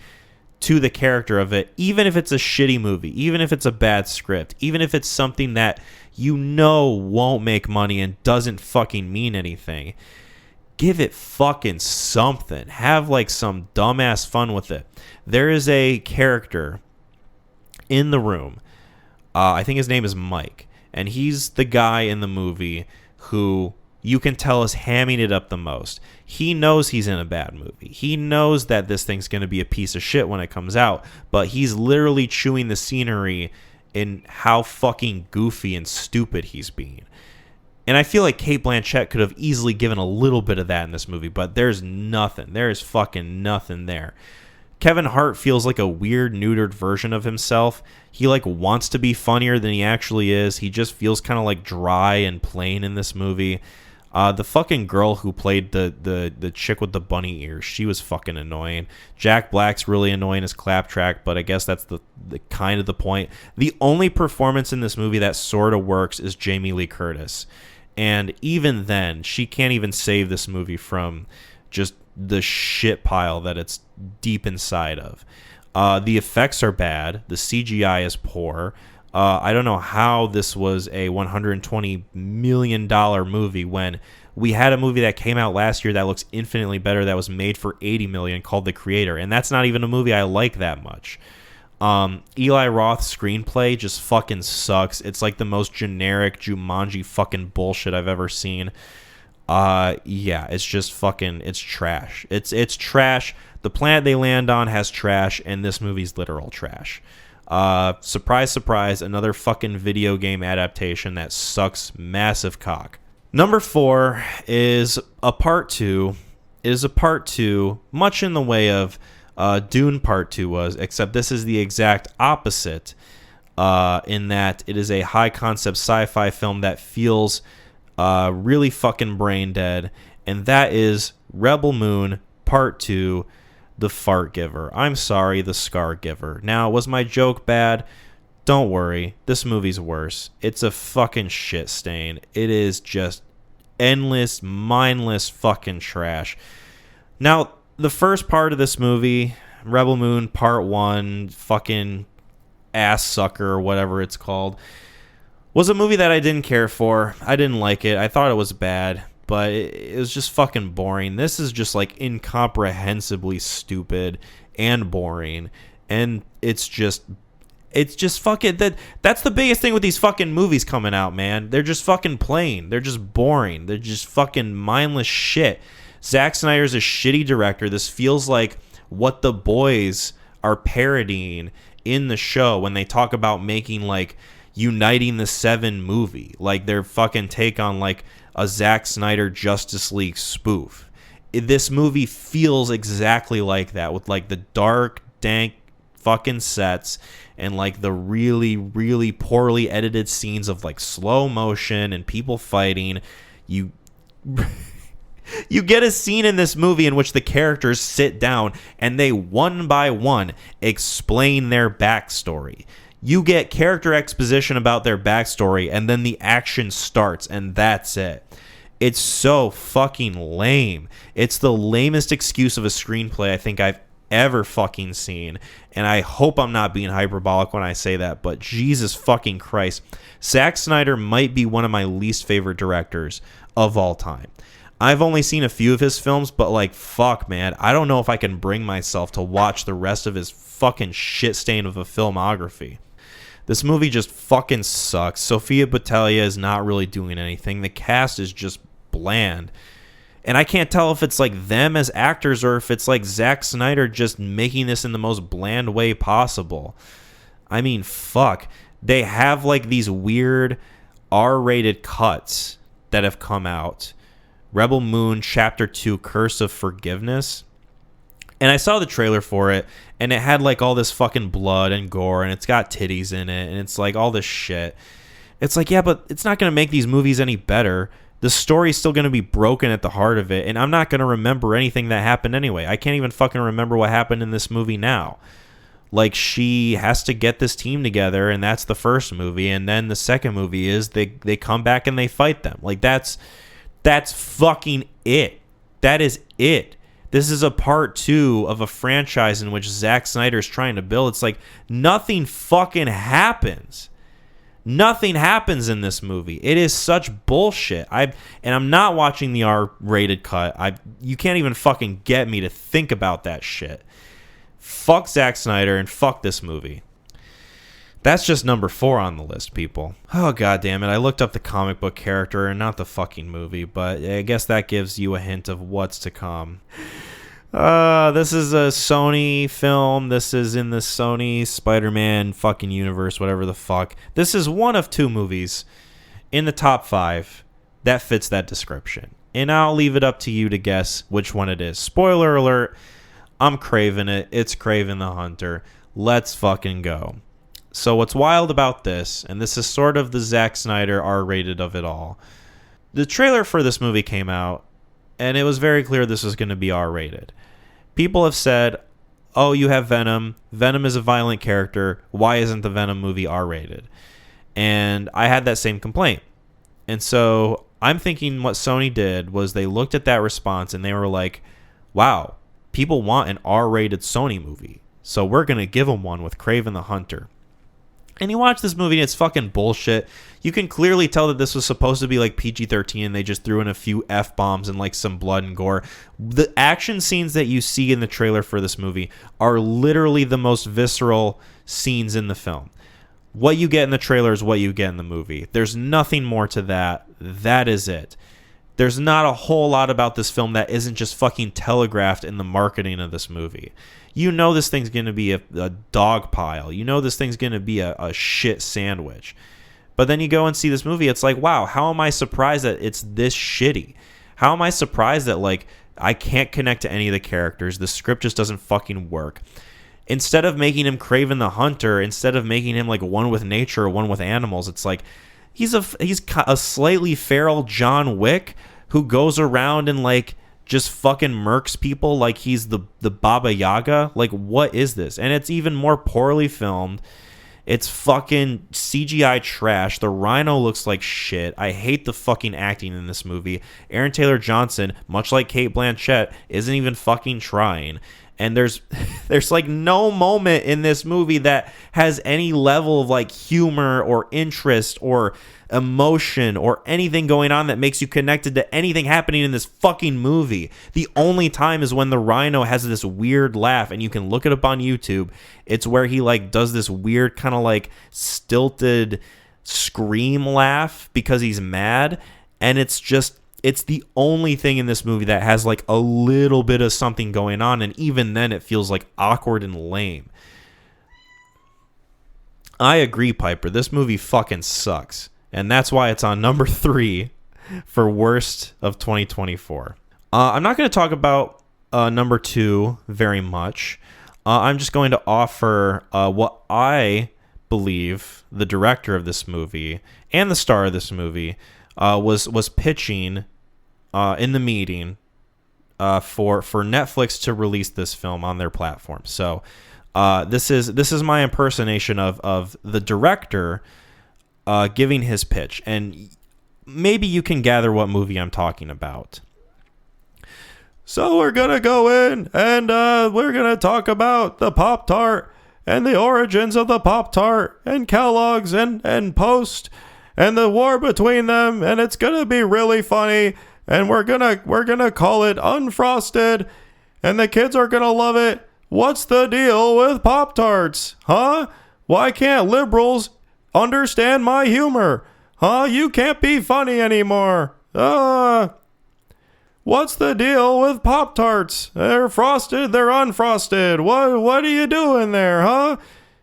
to the character of it, even if it's a shitty movie, even if it's a bad script, even if it's something that won't make money and doesn't fucking mean anything? give it fucking something. Have like some dumbass fun with it. There is a character in the room. I think his name is Mike. And he's the guy in the movie who you can tell is hamming it up the most. He knows he's in a bad movie. He knows that this thing's going to be a piece of shit when it comes out. But he's literally chewing the scenery in how fucking goofy and stupid he's being. And I feel like Cate Blanchett could have easily given a little bit of that in this movie, but there's nothing. There is fucking nothing there. Kevin Hart feels like a weird, neutered version of himself. He like wants to be funnier than he actually is. He just feels kind of like dry and plain in this movie. The fucking girl who played the chick with the bunny ears, she was fucking annoying. Jack Black's really annoying as Claptrap, but I guess that's the kind of the point. The only performance in this movie that sort of works is Jamie Lee Curtis. And even then, she can't even save this movie from just the shit pile that it's deep inside of. The effects are bad. The CGI is poor. I don't know how this was a $120 million movie when we had a movie that came out last year that looks infinitely better that was made for $80 million called The Creator. And that's not even a movie I like that much. Eli Roth's screenplay just fucking sucks. It's like the most generic Jumanji fucking bullshit I've ever seen. Yeah, it's just fucking, it's trash. It's trash. The planet they land on has trash, and this movie's literal trash. Surprise, surprise, another fucking video game adaptation that sucks massive cock. Number 4 is a part 2. It is a part 2, much in the way of Dune Part 2 was, except this is the exact opposite in that it is a high-concept sci-fi film that feels really fucking brain dead, and that is Rebel Moon Part 2, The Fart Giver. I'm sorry, The Scar Giver. Now, was my joke bad? Don't worry, this movie's worse. It's a fucking shit stain. It is just endless, mindless fucking trash. Now, the first part of this movie, Rebel Moon Part 1, fucking ass sucker or whatever it's called, was a movie that I didn't care for. I didn't like it. I thought it was bad, but it was just fucking boring. This is just like incomprehensibly stupid and boring, and it's just fucking that's the biggest thing with these fucking movies coming out, man. They're just fucking plain. They're just boring. They're just fucking mindless shit. Zack Snyder's a shitty director. This feels like what the boys are parodying in the show when they talk about making like Uniting the Seven movie, like their fucking take on like a Zack Snyder Justice League spoof. This movie feels exactly like that, with like the dark, dank fucking sets and like the really, really poorly edited scenes of like slow motion and people fighting. You get a scene in this movie in which the characters sit down and they one by one explain their backstory. You get character exposition about their backstory, and then the action starts, and that's it. It's so fucking lame. It's the lamest excuse of a screenplay I think I've ever fucking seen, and I hope I'm not being hyperbolic when I say that, but Jesus fucking Christ. Zack Snyder might be one of my least favorite directors of all time. I've only seen a few of his films, but like, fuck, man, I don't know if I can bring myself to watch the rest of his fucking shit stain of a filmography. This movie just fucking sucks. Sofia Boutella is not really doing anything. The cast is just bland. And I can't tell if it's like them as actors or if it's like Zack Snyder just making this in the most bland way possible. I mean, fuck. They have like these weird R-rated cuts that have come out. Rebel Moon Chapter 2 Curse of Forgiveness. And I saw the trailer for it, and it had like all this fucking blood and gore, and it's got titties in it, and it's like all this shit. It's like, yeah, but it's not going to make these movies any better. The story's still going to be broken at the heart of it, and I'm not going to remember anything that happened anyway. I can't even fucking remember what happened in this movie now. Like, she has to get this team together, and that's the first movie, and then the second movie is they come back and they fight them. Like, that's fucking it. That is it. This is a part 2 of a franchise in which Zack Snyder's trying to build. It's like nothing fucking happens. Nothing happens in this movie. It is such bullshit. I'm not watching the R-rated cut. You can't even fucking get me to think about that shit. Fuck Zack Snyder and fuck this movie. That's just number 4 on the list, people. Oh, god damn it. I looked up the comic book character and not the fucking movie, but I guess that gives you a hint of what's to come. This is a Sony film. This is in the Sony Spider-Man fucking universe, whatever the fuck. This is one of 2 movies in the top 5 that fits that description. And I'll leave it up to you to guess which one it is. Spoiler alert, I'm craving it. It's Kraven the Hunter. Let's fucking go. So what's wild about this, and this is sort of the Zack Snyder R-rated of it all, the trailer for this movie came out, and it was very clear this was going to be R-rated. People have said, oh, you have Venom. Venom is a violent character. Why isn't the Venom movie R-rated? And I had that same complaint. And so I'm thinking what Sony did was they looked at that response and they were like, wow, people want an R-rated Sony movie. So we're going to give them one with Kraven the Hunter. And you watch this movie and it's fucking bullshit. You can clearly tell that this was supposed to be like PG-13 and they just threw in a few F-bombs and like some blood and gore. The action scenes that you see in the trailer for this movie are literally the most visceral scenes in the film. What you get in the trailer is what you get in the movie. There's nothing more to that. That is it. There's not a whole lot about this film that isn't just fucking telegraphed in the marketing of this movie. You know this thing's going to be a dog pile. You know this thing's going to be a shit sandwich. But then you go and see this movie, it's like, wow, how am I surprised that it's this shitty? How am I surprised that, like, I can't connect to any of the characters? The script just doesn't fucking work. Instead of making him Kraven the Hunter, instead of making him, like, one with nature or one with animals, it's like, he's a slightly feral John Wick who goes around and, like, just fucking murks people like he's the Baba Yaga. Like, what is this? And it's even more poorly filmed. It's fucking CGI trash. The Rhino looks like shit. I hate the fucking acting in this movie. Aaron Taylor Johnson, much like Cate Blanchett, isn't even fucking trying. And there's like no moment in this movie that has any level of like humor or interest or emotion or anything going on that makes you connected to anything happening in this fucking movie. The only time is when the Rhino has this weird laugh, and you can look it up on YouTube. It's where he like does this weird kind of like stilted scream laugh because he's mad, and it's the only thing in this movie that has like a little bit of something going on, and even then it feels like awkward and lame. I agree, Piper. This movie fucking sucks. And that's why it's on number 3 for worst of 2024. I'm not going to talk about number 2 very much. I'm just going to offer what I believe the director of this movie and the star of this movie was pitching in the meeting for Netflix to release this film on their platform. So this is my impersonation of the director giving his pitch, and maybe you can gather what movie I'm talking about. So we're gonna go in and we're gonna talk about the Pop-Tart and the origins of the Pop-Tart and Kellogg's and Post and the war between them, and it's gonna be really funny, and we're gonna call it Unfrosted, and the kids are gonna love it. What's the deal with Pop-Tarts? Huh? Why can't liberals understand my humor? Huh? You can't be funny anymore. What's the deal with Pop-Tarts? They're frosted, they're unfrosted. What are you doing there, huh?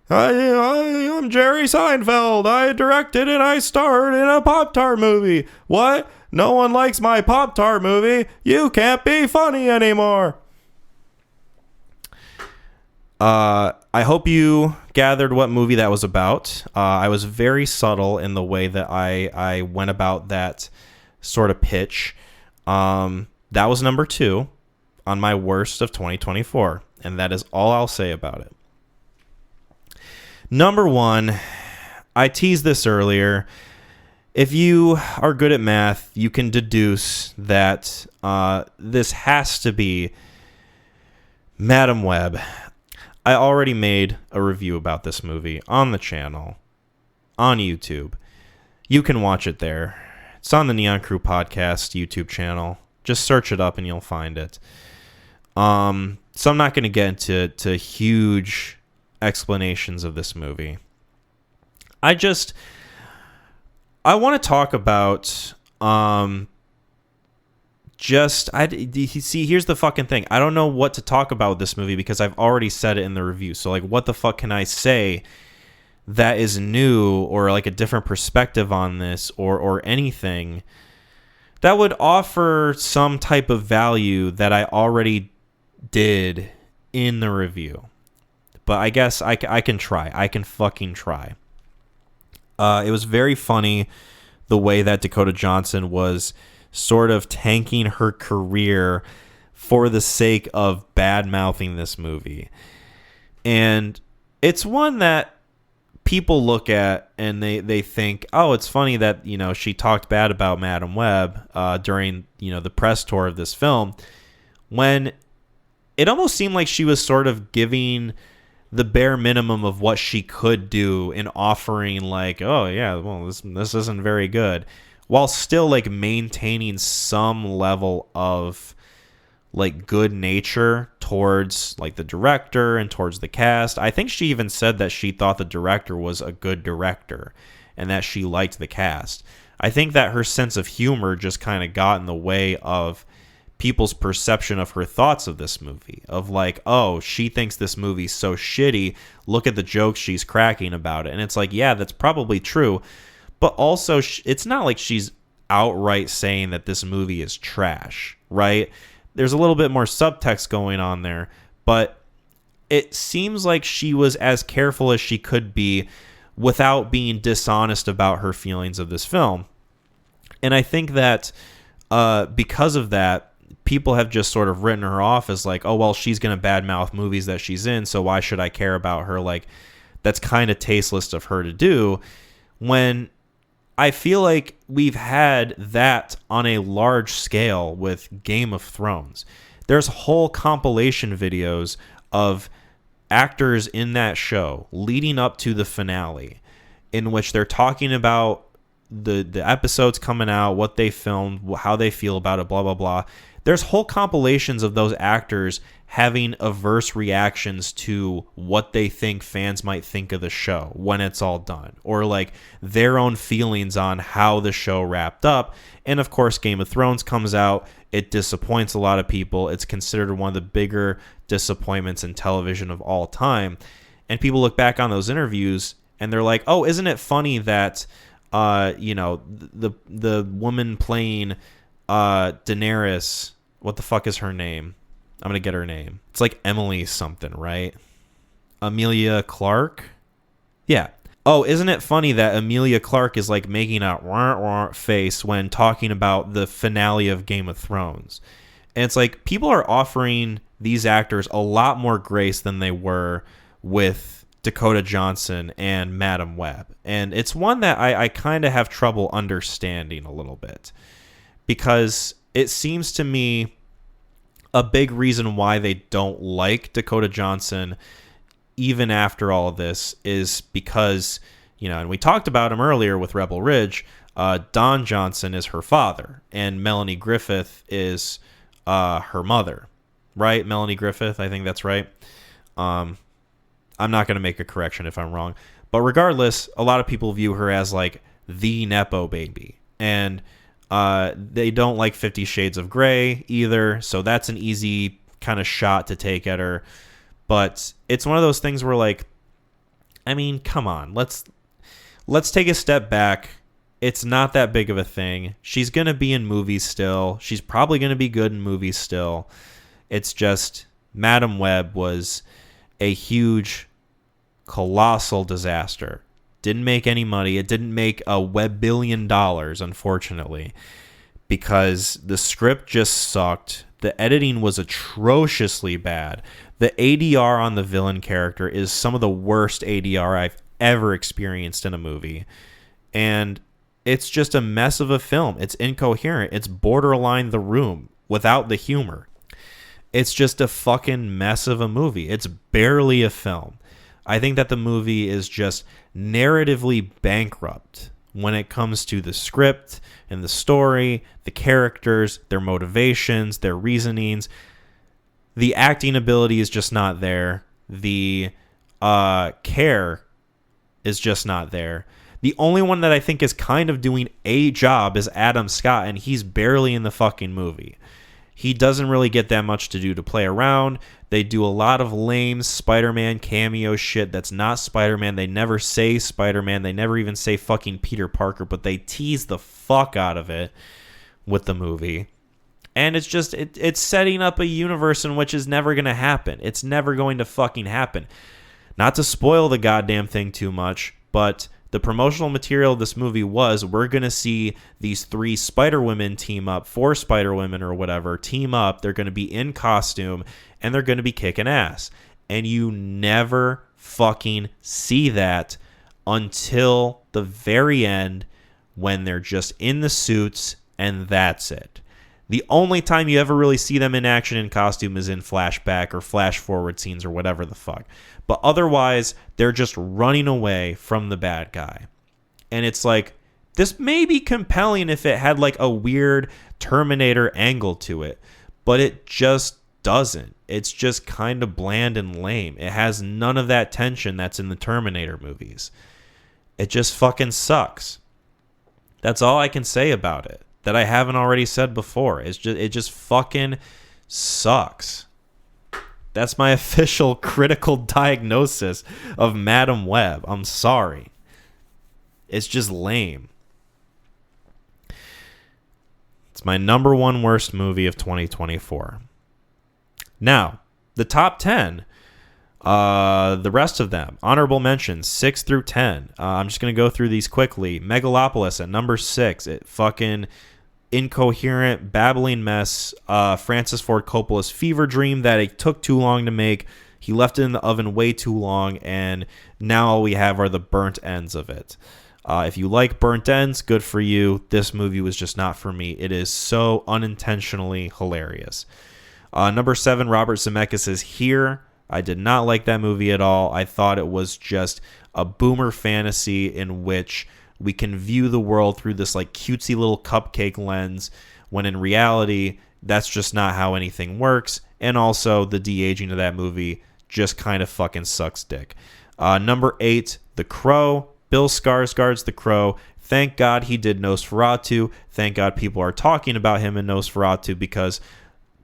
I'm Jerry Seinfeld. I directed and I starred in a Pop-Tart movie. What? No one likes my Pop-Tart movie. You can't be funny anymore. I hope you gathered what movie that was about. I was very subtle in the way that I went about that sort of pitch. That was number 2 on my worst of 2024, and that is all I'll say about it. Number 1, I teased this earlier. If you are good at math, you can deduce that this has to be Madam Web. I already made a review about this movie on the channel. on YouTube. You can watch it there. It's on the Neon Crew Podcast YouTube channel. Just search it up and you'll find it. So I'm not going to get into huge explanations of this movie. I want to talk about see, here's the fucking thing. I don't know what to talk about with this movie because I've already said it in the review. So like, what the fuck can I say that is new or like a different perspective on this or anything that would offer some type of value that I already did in the review? But I guess I can try. I can fucking try. It was very funny the way that Dakota Johnson was sort of tanking her career for the sake of bad-mouthing this movie. And it's one that people look at and they think, oh, it's funny that, you know, she talked bad about Madam Web during, you know, the press tour of this film, when it almost seemed like she was sort of giving the bare minimum of what she could do in offering like, oh yeah, well, this isn't very good, while still like maintaining some level of like good nature towards like the director and towards the cast. I think she even said that she thought the director was a good director and that she liked the cast. I think that her sense of humor just kind of got in the way of people's perception of her thoughts of this movie, of like, oh, she thinks this movie's so shitty, look at the jokes she's cracking about it. And it's like, yeah, that's probably true, but also it's not like she's outright saying that this movie is trash, right? There's a little bit more subtext going on there, but it seems like she was as careful as she could be without being dishonest about her feelings of this film. And I think that because of that, people have just sort of written her off as like, oh, well, she's going to badmouth movies that she's in, so why should I care about her? Like, that's kind of tasteless of her to do, when I feel like we've had that on a large scale with Game of Thrones. There's whole compilation videos of actors in that show leading up to the finale, in which they're talking about the episodes coming out, what they filmed, how they feel about it, blah, blah, blah. There's whole compilations of those actors having averse reactions to what they think fans might think of the show when it's all done, or like their own feelings on how the show wrapped up. And of course, Game of Thrones comes out. It disappoints a lot of people. It's considered one of the bigger disappointments in television of all time. And people look back on those interviews and they're like, oh, isn't it funny that the woman playing Daenerys, what the fuck is her name? I'm going to get her name. It's like Emily something, right? Emilia Clarke? Yeah. Oh, isn't it funny that Emilia Clarke is like making a wah wah face when talking about the finale of Game of Thrones? And it's like people are offering these actors a lot more grace than they were with Dakota Johnson and Madam Web. And it's one that I kind of have trouble understanding a little bit, because it seems to me a big reason why they don't like Dakota Johnson, even after all of this, is because, you know, and we talked about him earlier with Rebel Ridge, Don Johnson is her father, and Melanie Griffith is her mother, right? Melanie Griffith, I think that's right. I'm not going to make a correction if I'm wrong. But regardless, a lot of people view her as like the Nepo baby. And they don't like 50 Shades of Grey either, so that's an easy kind of shot to take at her. But it's one of those things where, like, I mean, come on, let's take a step back. It's not that big of a thing. She's going to be in movies still. She's probably going to be good in movies still. It's just Madam Web was a huge, colossal disaster. Didn't make any money. It didn't make a $1 billion, unfortunately, because the script just sucked. The editing was atrociously bad. The ADR on the villain character is some of the worst ADR I've ever experienced in a movie. And it's just a mess of a film. It's incoherent. It's borderline The Room without the humor. It's just a fucking mess of a movie. It's barely a film. I think that the movie is just narratively bankrupt when it comes to the script and the story, the characters, their motivations, their reasonings. The acting ability is just not there. The care is just not there. The only one that I think is kind of doing a job is Adam Scott, and he's barely in the fucking movie. He doesn't really get that much to do to play around. They do a lot of lame Spider-Man cameo shit that's not Spider-Man. They never say Spider-Man. They never even say fucking Peter Parker, but they tease the fuck out of it with the movie. And it's just, it's setting up a universe in which is never going to happen. It's never going to fucking happen. Not to spoil the goddamn thing too much, but the promotional material of this movie was, we're going to see these 3 Spider-Women team up, 4 Spider-Women or whatever, team up. They're going to be in costume, and they're going to be kicking ass. And you never fucking see that until the very end when they're just in the suits, and that's it. The only time you ever really see them in action in costume is in flashback or flash forward scenes or whatever the fuck. But otherwise, they're just running away from the bad guy. And it's like, this may be compelling if it had like a weird Terminator angle to it, but it just doesn't. It's just kind of bland and lame. It has none of that tension that's in the Terminator movies. It just fucking sucks. That's all I can say about it that I haven't already said before. It just fucking sucks. That's my official critical diagnosis of Madam Web. I'm sorry. It's just lame. It's my number 1 worst movie of 2024. Now, the top 10, the rest of them, honorable mentions, 6 through 10. I'm just going to go through these quickly. Megalopolis at number 6. It fucking incoherent, babbling mess. Francis Ford Coppola's fever dream that it took too long to make. He left it in the oven way too long, and now all we have are the burnt ends of it. If you like burnt ends, good for you. This movie was just not for me. It is so unintentionally hilarious. Number 7, Robert Zemeckis' Here. I did not like that movie at all. I thought it was just a boomer fantasy in which we can view the world through this like cutesy little cupcake lens, when in reality, that's just not how anything works. And also, the de-aging of that movie just kind of fucking sucks dick. Number 8, The Crow. Bill Skarsgård's The Crow. Thank God he did Nosferatu. Thank God people are talking about him in Nosferatu, because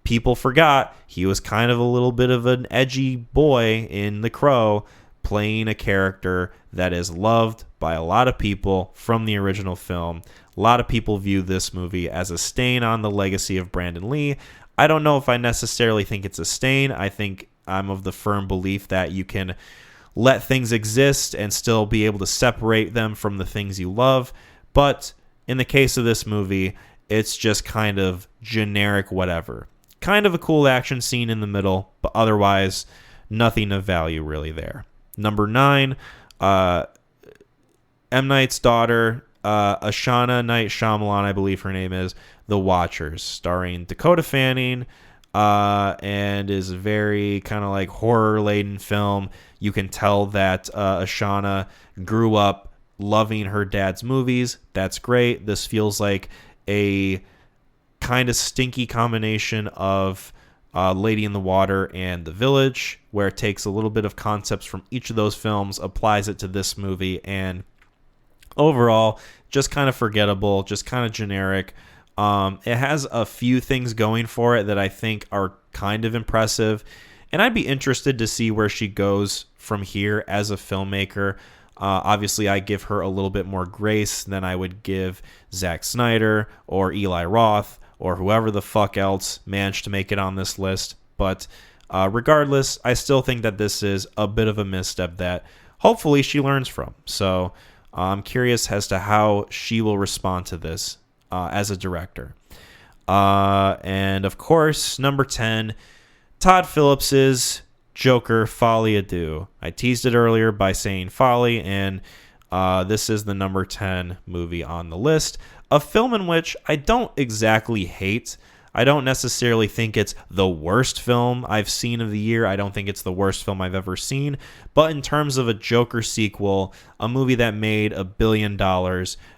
people forgot he was kind of a little bit of an edgy boy in The Crow, playing a character that is loved by a lot of people from the original film. A lot of people view this movie as a stain on the legacy of Brandon Lee. I don't know if I necessarily think it's a stain. I think I'm of the firm belief that you can let things exist and still be able to separate them from the things you love. But in the case of this movie, it's just kind of generic whatever. Kind of a cool action scene in the middle, but otherwise nothing of value really there. Number 9, M. Night's daughter, Ashana Night Shyamalan, I believe her name is, The Watchers, starring Dakota Fanning, and is a very kind of like horror-laden film. You can tell that Ashana grew up loving her dad's movies. That's great. This feels like a kind of stinky combination of Lady in the Water and The Village, where it takes a little bit of concepts from each of those films, applies it to this movie, and overall, just kind of forgettable, just kind of generic. It has a few things going for it that I think are kind of impressive, and I'd be interested to see where she goes from here as a filmmaker. Obviously, I give her a little bit more grace than I would give Zack Snyder or Eli Roth or whoever the fuck else managed to make it on this list. But regardless, I still think that this is a bit of a misstep that hopefully she learns from. So I'm curious as to how she will respond to this as a director. And of course, number 10, Todd Phillips's Joker, Folly Ado. I teased it earlier by saying Folly, and this is the number 10 movie on the list. A film in which I don't exactly hate. I don't necessarily think it's the worst film I've seen of the year. I don't think it's the worst film I've ever seen. But in terms of a Joker sequel, a movie that made $1 billion,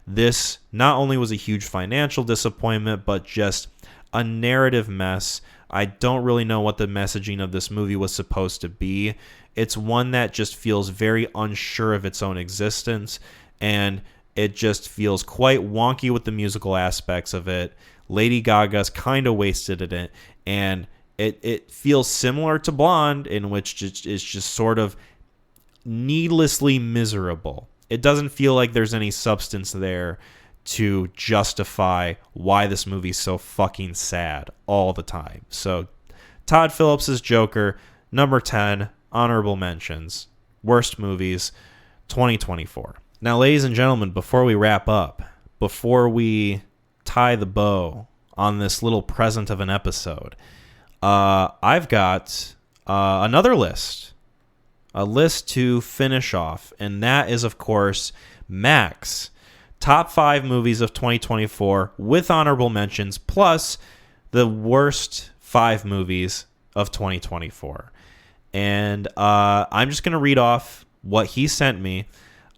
this not only was a huge financial disappointment, but just a narrative mess. I don't really know what the messaging of this movie was supposed to be. It's one that just feels very unsure of its own existence, and it just feels quite wonky with the musical aspects of it. Lady Gaga's kind of wasted in it, and it feels similar to Blonde, in which it's just sort of needlessly miserable. It doesn't feel like there's any substance there to justify why this movie's so fucking sad all the time. So Todd Phillips' Joker, number 10, honorable mentions, worst movies, 2024. Now, ladies and gentlemen, before we wrap up, before we tie the bow on this little present of an episode, I've got another list, a list to finish off, and that is, of course, Mac's top 5 movies of 2024 with honorable mentions, plus the worst 5 movies of 2024. And I'm just going to read off what he sent me,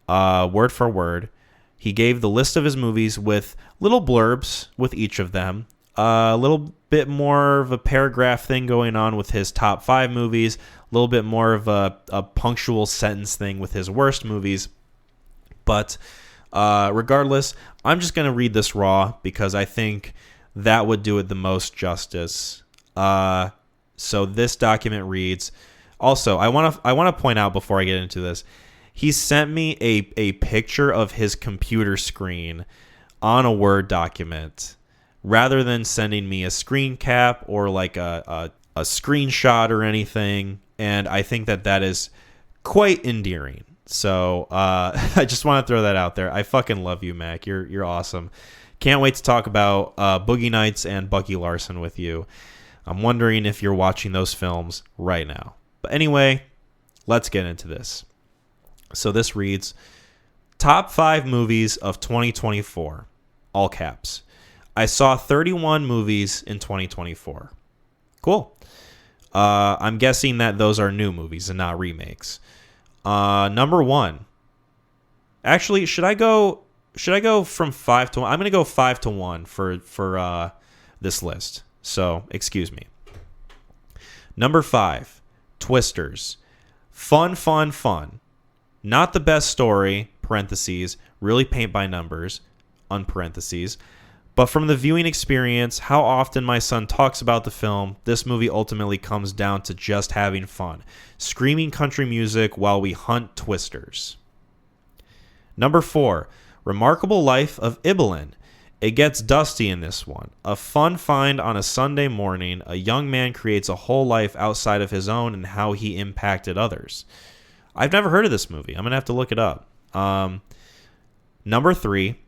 word for word. He gave the list of his movies with little blurbs with each of them, a little bit more of a paragraph thing going on with his top 5 movies, a little bit more of a punctual sentence thing with his worst movies. But regardless, I'm just going to read this raw because I think that would do it the most justice. So this document reads. Also, I want to point out before I get into this, he sent me a picture of his computer screen on a Word document rather than sending me a screen cap or like a screenshot or anything. And I think that is quite endearing. So I just want to throw that out there. I fucking love you, Mac. You're awesome. Can't wait to talk about Boogie Nights and Bucky Larson with you. I'm wondering if you're watching those films right now. But anyway, let's get into this. So this reads, top 5 movies of 2024, all caps. I saw 31 movies in 2024. Cool. I'm guessing that those are new movies and not remakes. Number 1. Actually, should I go from 5 to 1? I'm going to go 5 to 1 for this list. So, excuse me. Number 5, Twisters. Fun. Not the best story, parentheses, really paint by numbers, unparentheses. But from the viewing experience, how often my son talks about the film, this movie ultimately comes down to just having fun. Screaming country music while we hunt twisters. Number 4, Remarkable Life of Ibelin. It gets dusty in this one. A fun find on a Sunday morning, a young man creates a whole life outside of his own and how he impacted others. I've never heard of this movie. I'm going to have to look it up. Number 3,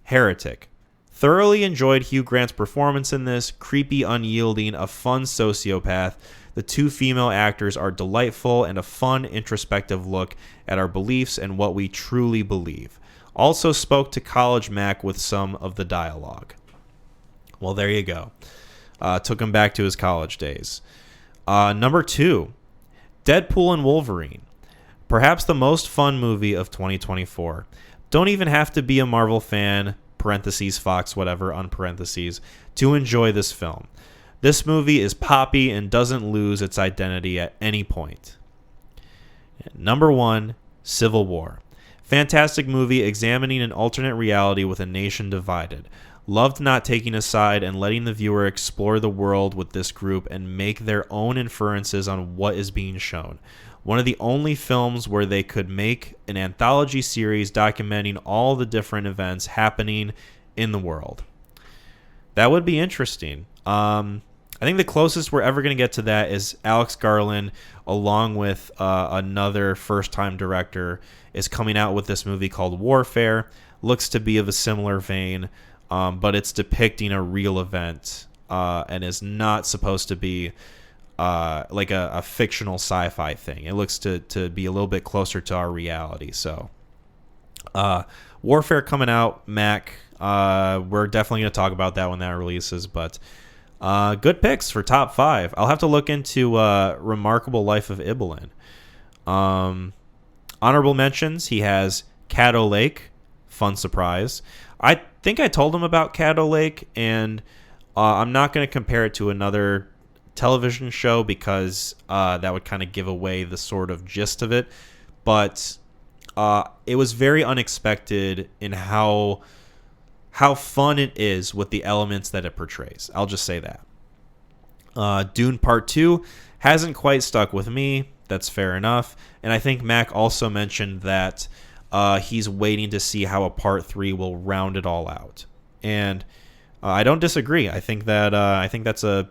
Heretic. Thoroughly enjoyed Hugh Grant's performance in this. Creepy, unyielding, a fun sociopath. The 2 female actors are delightful and a fun, introspective look at our beliefs and what we truly believe. Also spoke to College Mac with some of the dialogue. Well, there you go. Took him back to his college days. Number 2, Deadpool and Wolverine. Perhaps the most fun movie of 2024. Don't even have to be a Marvel fan, parentheses, Fox, whatever, unparentheses, to enjoy this film. This movie is poppy and doesn't lose its identity at any point. Number 1, Civil War. Fantastic movie examining an alternate reality with a nation divided. Loved not taking a side and letting the viewer explore the world with this group and make their own inferences on what is being shown. One of the only films where they could make an anthology series documenting all the different events happening in the world. That would be interesting. I think the closest we're ever going to get to that is Alex Garland, along with another first-time director, is coming out with this movie called Warfare. Looks to be of a similar vein, but it's depicting a real event and is not supposed to be like a fictional sci-fi thing. It looks to be a little bit closer to our reality. So, Warfare coming out, Mac. We're definitely going to talk about that when that releases. But Good picks for top 5. I'll have to look into Remarkable Life of Ibelin. Honorable mentions, he has Caddo Lake, fun surprise. I think I told him about Caddo Lake, and I'm not going to compare it to another television show because that would kind of give away the sort of gist of it. But it was very unexpected in how fun it is with the elements that it portrays. I'll just say that. Dune Part 2 hasn't quite stuck with me. That's fair enough. And I think Mac also mentioned that he's waiting to see how a Part 3 will round it all out. And I don't disagree. I think that's a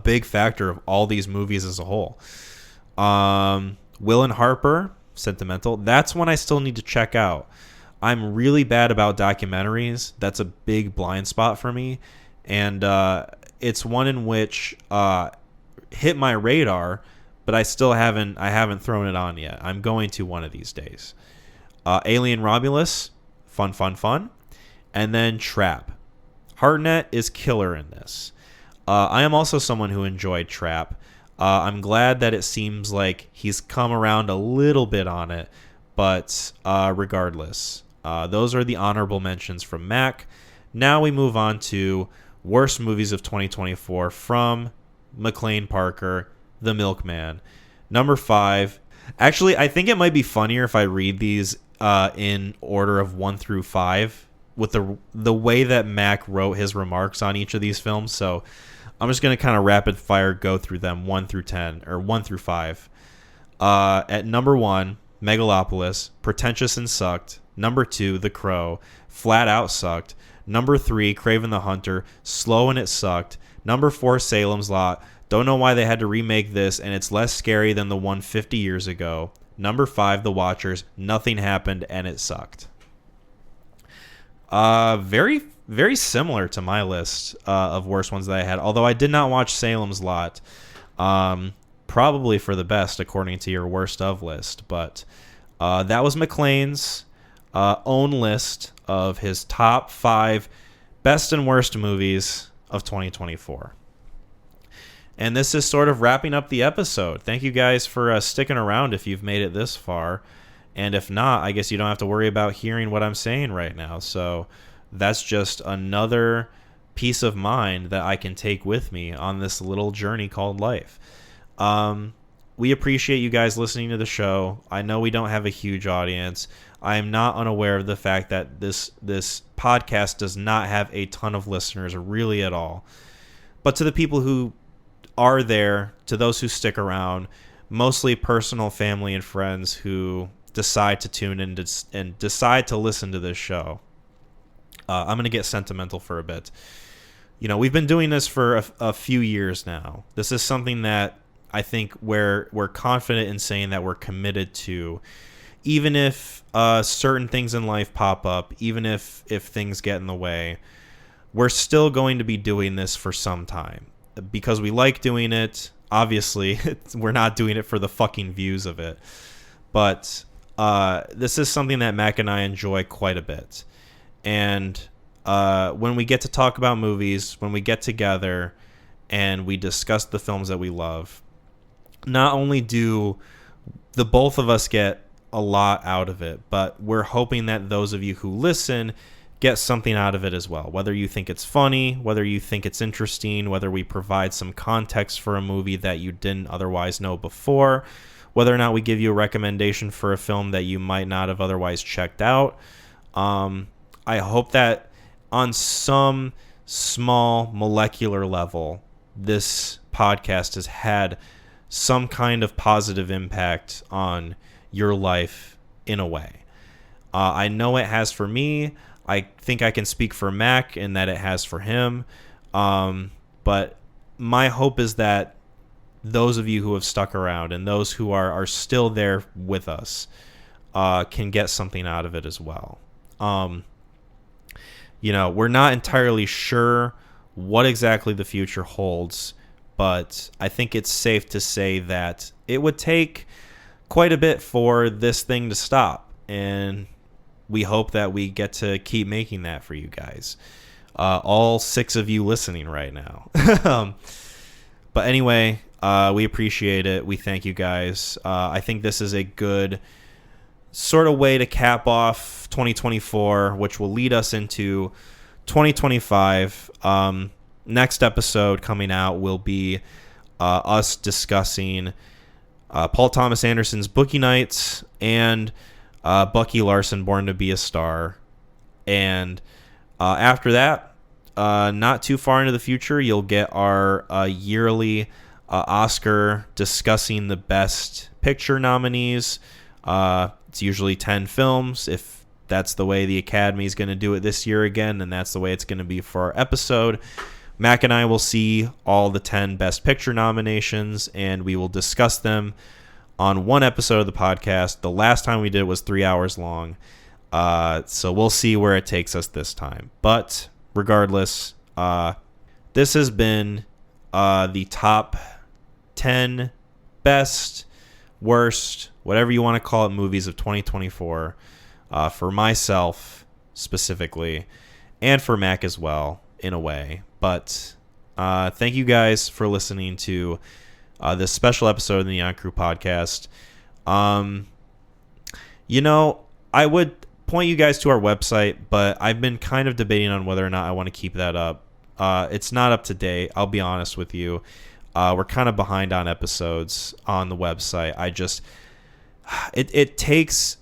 big factor of all these movies as a whole. Will and Harper, Sentimental. That's one I still need to check out. I'm really bad about documentaries. That's a big blind spot for me. And it's one in which hit my radar, but I haven't thrown it on yet. I'm going to one of these days. Alien Romulus, fun. And then Trap. Hartnett is killer in this. I am also someone who enjoyed Trap. I'm glad that it seems like he's come around a little bit on it, but regardless, those are the honorable mentions from Mac. Now we move on to worst movies of 2024 from McLean Parker, The Milkman. Number 5. Actually, I think it might be funnier if I read these in order of 1 through 5 with the way that Mac wrote his remarks on each of these films. So I'm just going to kind of rapid fire go through them 1 through 10 or 1 through 5. At number 1, Megalopolis, pretentious and sucked. Number 2, The Crow, flat out sucked. Number 3, Kraven the Hunter, slow and it sucked. Number 4, Salem's Lot, don't know why they had to remake this and it's less scary than the one 50 years ago. Number 5, The Watchers, nothing happened and it sucked. Very, very similar to my list of worst ones that I had, although I did not watch Salem's Lot. Probably for the best according to your worst of list, but that was McLean's own list of his top 5 best and worst movies of 2024. And this is sort of wrapping up the episode. Thank you guys for sticking around if you've made it this far. And if not, I guess you don't have to worry about hearing what I'm saying right now. So that's just another peace of mind that I can take with me on this little journey called life. We appreciate you guys listening to the show. I know we don't have a huge audience. I am not unaware of the fact that this podcast does not have a ton of listeners, really at all. But to the people who are there, to those who stick around, mostly personal family and friends who decide to tune in and decide to listen to this show, I'm going to get sentimental for a bit. You know, we've been doing this for a few years now. This is something that I think we're confident in saying that we're committed to, even if certain things in life pop up, even if things get in the way. We're still going to be doing this for some time because we like doing it. Obviously, we're not doing it for the fucking views of it, but this is something that Mac and I enjoy quite a bit. And when we get to talk about movies, when we get together and we discuss the films that we love, not only do the both of us get a lot out of it, but we're hoping that those of you who listen get something out of it as well. Whether you think it's funny, whether you think it's interesting, whether we provide some context for a movie that you didn't otherwise know before, whether or not we give you a recommendation for a film that you might not have otherwise checked out. I hope that on some small molecular level, this podcast has had some kind of positive impact on your life in a way. I know it has for me. I think I can speak for Mac in that it has for him. But my hope is that those of you who have stuck around and those who are still there with us can get something out of it as well. You know, we're not entirely sure what exactly the future holds, but I think it's safe to say that it would take quite a bit for this thing to stop, and we hope that we get to keep making that for you guys. all 6 of you listening right now. But anyway, we appreciate it. We thank you guys. I think this is a good sort of way to cap off 2024, which will lead us into 2025. Next episode coming out will be us discussing Paul Thomas Anderson's Boogie Nights and Bucky Larson, Born to Be a Star. And after that, not too far into the future, you'll get our yearly Oscar discussing the Best Picture nominees. It's usually 10 films. If that's the way the Academy is going to do it this year again, then that's the way it's going to be for our episode. Mac and I will see all the 10 Best Picture nominations, and we will discuss them on one episode of the podcast. The last time we did it was 3 hours long, so we'll see where it takes us this time. But regardless, this has been the top 10 best, worst, whatever you want to call it, movies of 2024 for myself specifically, and for Mac as well, in a way. But thank you guys for listening to this special episode of the Neon Crew podcast. I would point you guys to our website, but I've been kind of debating on whether or not I want to keep that up. It's not up to date, I'll be honest with you. We're kind of behind on episodes on the website. It takes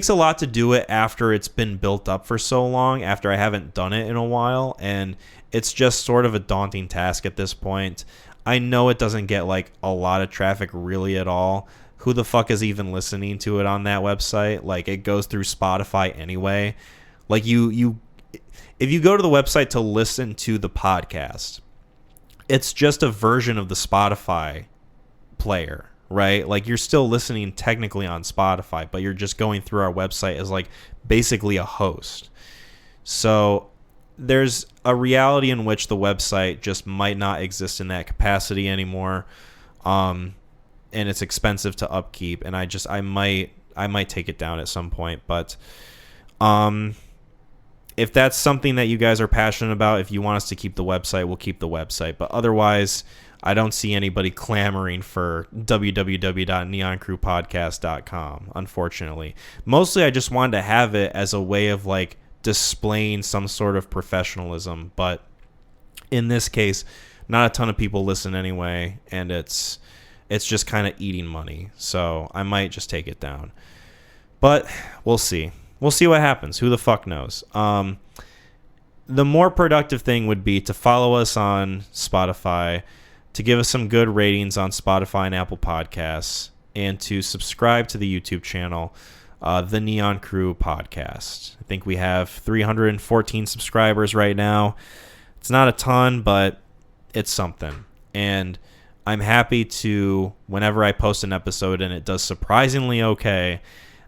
a lot to do it after it's been built up for so long, after I haven't done it in a while, and it's just sort of a daunting task at this point. I know it doesn't get like a lot of traffic really at all. Who the fuck is even listening to it on that website? Like, it goes through Spotify anyway. Like, if you go to the website to listen to the podcast, it's just a version of the Spotify player, right? Like, you're still listening technically on Spotify, but you're just going through our website as like basically a host. So there's a reality in which the website just might not exist in that capacity anymore. And it's expensive to upkeep, and I might take it down at some point. But if that's something that you guys are passionate about, if you want us to keep the website, we'll keep the website. But otherwise, I don't see anybody clamoring for www.neoncrewpodcast.com, unfortunately. Mostly I just wanted to have it as a way of like displaying some sort of professionalism, but in this case, not a ton of people listen anyway, and it's just kind of eating money. So I might just take it down. But we'll see. We'll see what happens. Who the fuck knows? The more productive thing would be to follow us on Spotify, to give us some good ratings on Spotify and Apple Podcasts, and to subscribe to the YouTube channel, The Neon Crew Podcast. I think we have 314 subscribers right now. It's not a ton, but it's something. And I'm happy to, whenever I post an episode and it does surprisingly okay,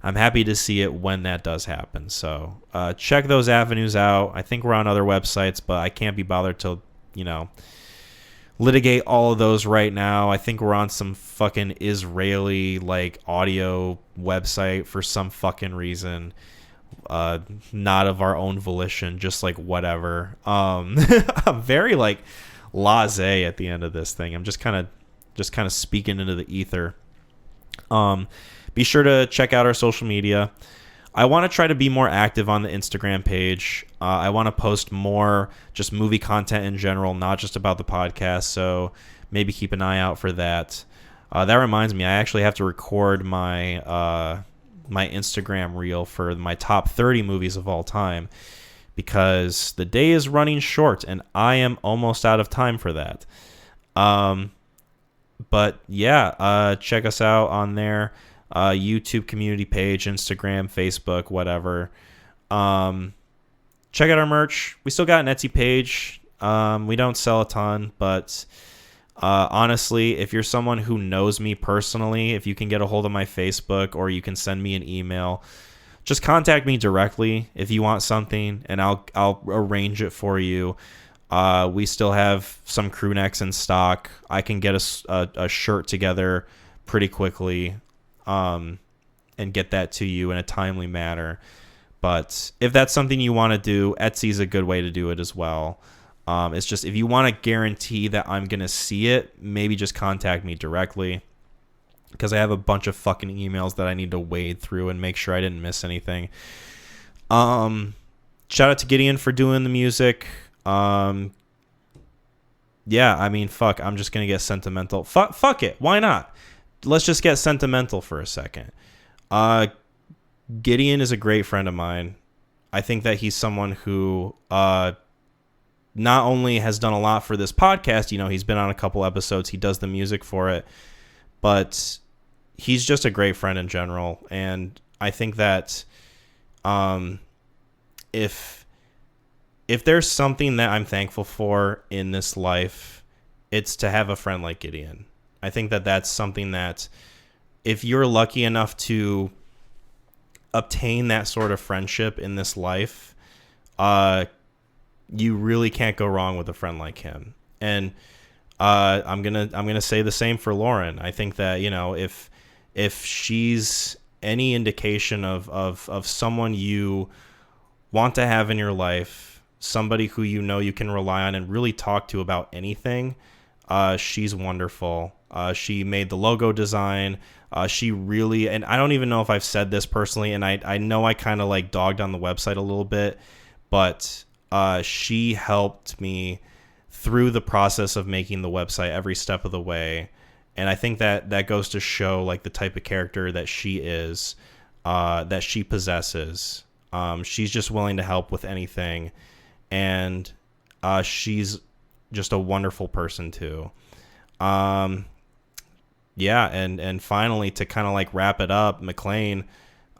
I'm happy to see it when that does happen. So check those avenues out. I think we're on other websites, but I can't be bothered to, litigate all of those right now. I think we're on some fucking Israeli like audio website for some fucking reason. Not of our own volition, just like whatever. I'm very like laissez at the end of this thing. I'm just kind of speaking into the ether. Be sure to check out our social media. I want to try to be more active on the Instagram page. I want to post more just movie content in general, not just about the podcast. So maybe keep an eye out for that. That reminds me, I actually have to record my my Instagram reel for my top 30 movies of all time, because the day is running short and I am almost out of time for that. But yeah, check us out on there. YouTube community page, Instagram, Facebook, whatever. Check out our merch. We still got an Etsy page. We don't sell a ton, but honestly, if you're someone who knows me personally, if you can get a hold of my Facebook or you can send me an email, just contact me directly if you want something, and I'll arrange it for you. We still have some crew necks in stock. I can get a shirt together pretty quickly, and get that to you in a timely manner. But if that's something you want to do, Etsy's a good way to do it as well. It's just, if you want to guarantee that I'm going to see it, maybe just contact me directly, because I have a bunch of fucking emails that I need to wade through and make sure I didn't miss anything. Shout out to Gideon for doing the music. Yeah, I mean, fuck, I'm just going to get sentimental. Fuck it. Why not? Let's just get sentimental for a second. Gideon is a great friend of mine. I think that he's someone who not only has done a lot for this podcast, you know, he's been on a couple episodes, he does the music for it, but he's just a great friend in general. And I think that if there's something that I'm thankful for in this life, it's to have a friend like Gideon. I think that that's something that, if you're lucky enough to obtain that sort of friendship in this life, you really can't go wrong with a friend like him. And I'm gonna say the same for Lauren. I think that, you know, if she's any indication of someone you want to have in your life, somebody who you know you can rely on and really talk to about anything, she's wonderful. She made the logo design. She really, and I don't even know if I've said this personally, and I know I kind of like dogged on the website a little bit, but she helped me through the process of making the website every step of the way. And I think that goes to show like the type of character that she is, that she possesses. She's just willing to help with anything, and she's just a wonderful person too. Yeah, and finally, to kind of like wrap it up, McLean,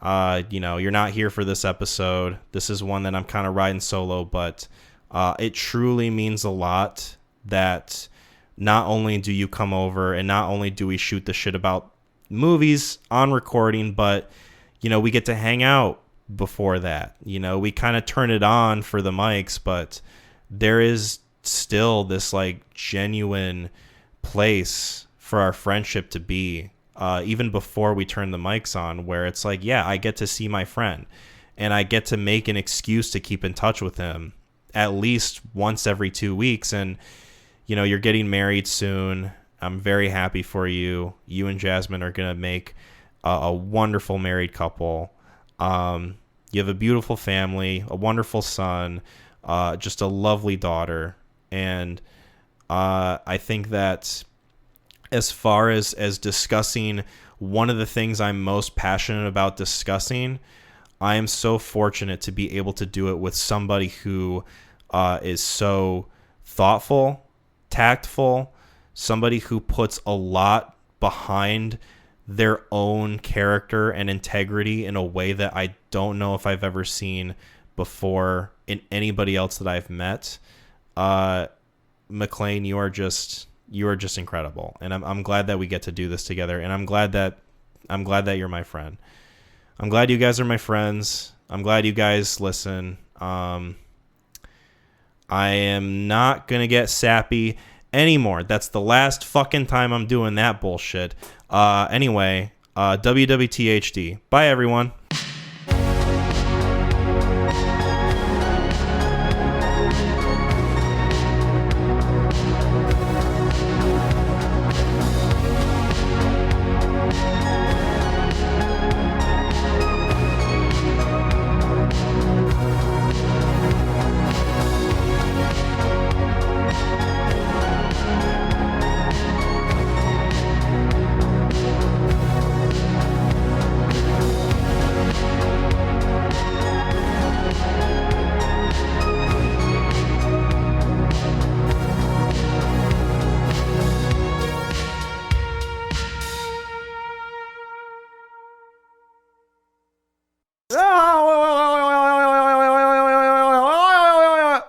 you know, you're not here for this episode. This is one that I'm kind of riding solo, but it truly means a lot that not only do you come over and not only do we shoot the shit about movies on recording, but, you know, we get to hang out before that. You know, we kind of turn it on for the mics, but there is still this like genuine place for our friendship to be, even before we turn the mics on, where it's like, yeah, I get to see my friend and I get to make an excuse to keep in touch with him at least once every 2 weeks. And, you know, you're getting married soon. I'm very happy for you. You and Jasmine are going to make a wonderful married couple. You have a beautiful family, a wonderful son, just a lovely daughter. And I think that as far as discussing one of the things I'm most passionate about discussing, I am so fortunate to be able to do it with somebody who is so thoughtful, tactful, somebody who puts a lot behind their own character and integrity in a way that I don't know if I've ever seen before in anybody else that I've met. McLean, you are just incredible, and I'm glad that we get to do this together, and I'm glad that you're my friend. I'm glad you guys are my friends. I'm glad you guys listen. I am not gonna get sappy anymore. That's the last fucking time I'm doing that bullshit. Anyway, WWTHD. Bye, everyone.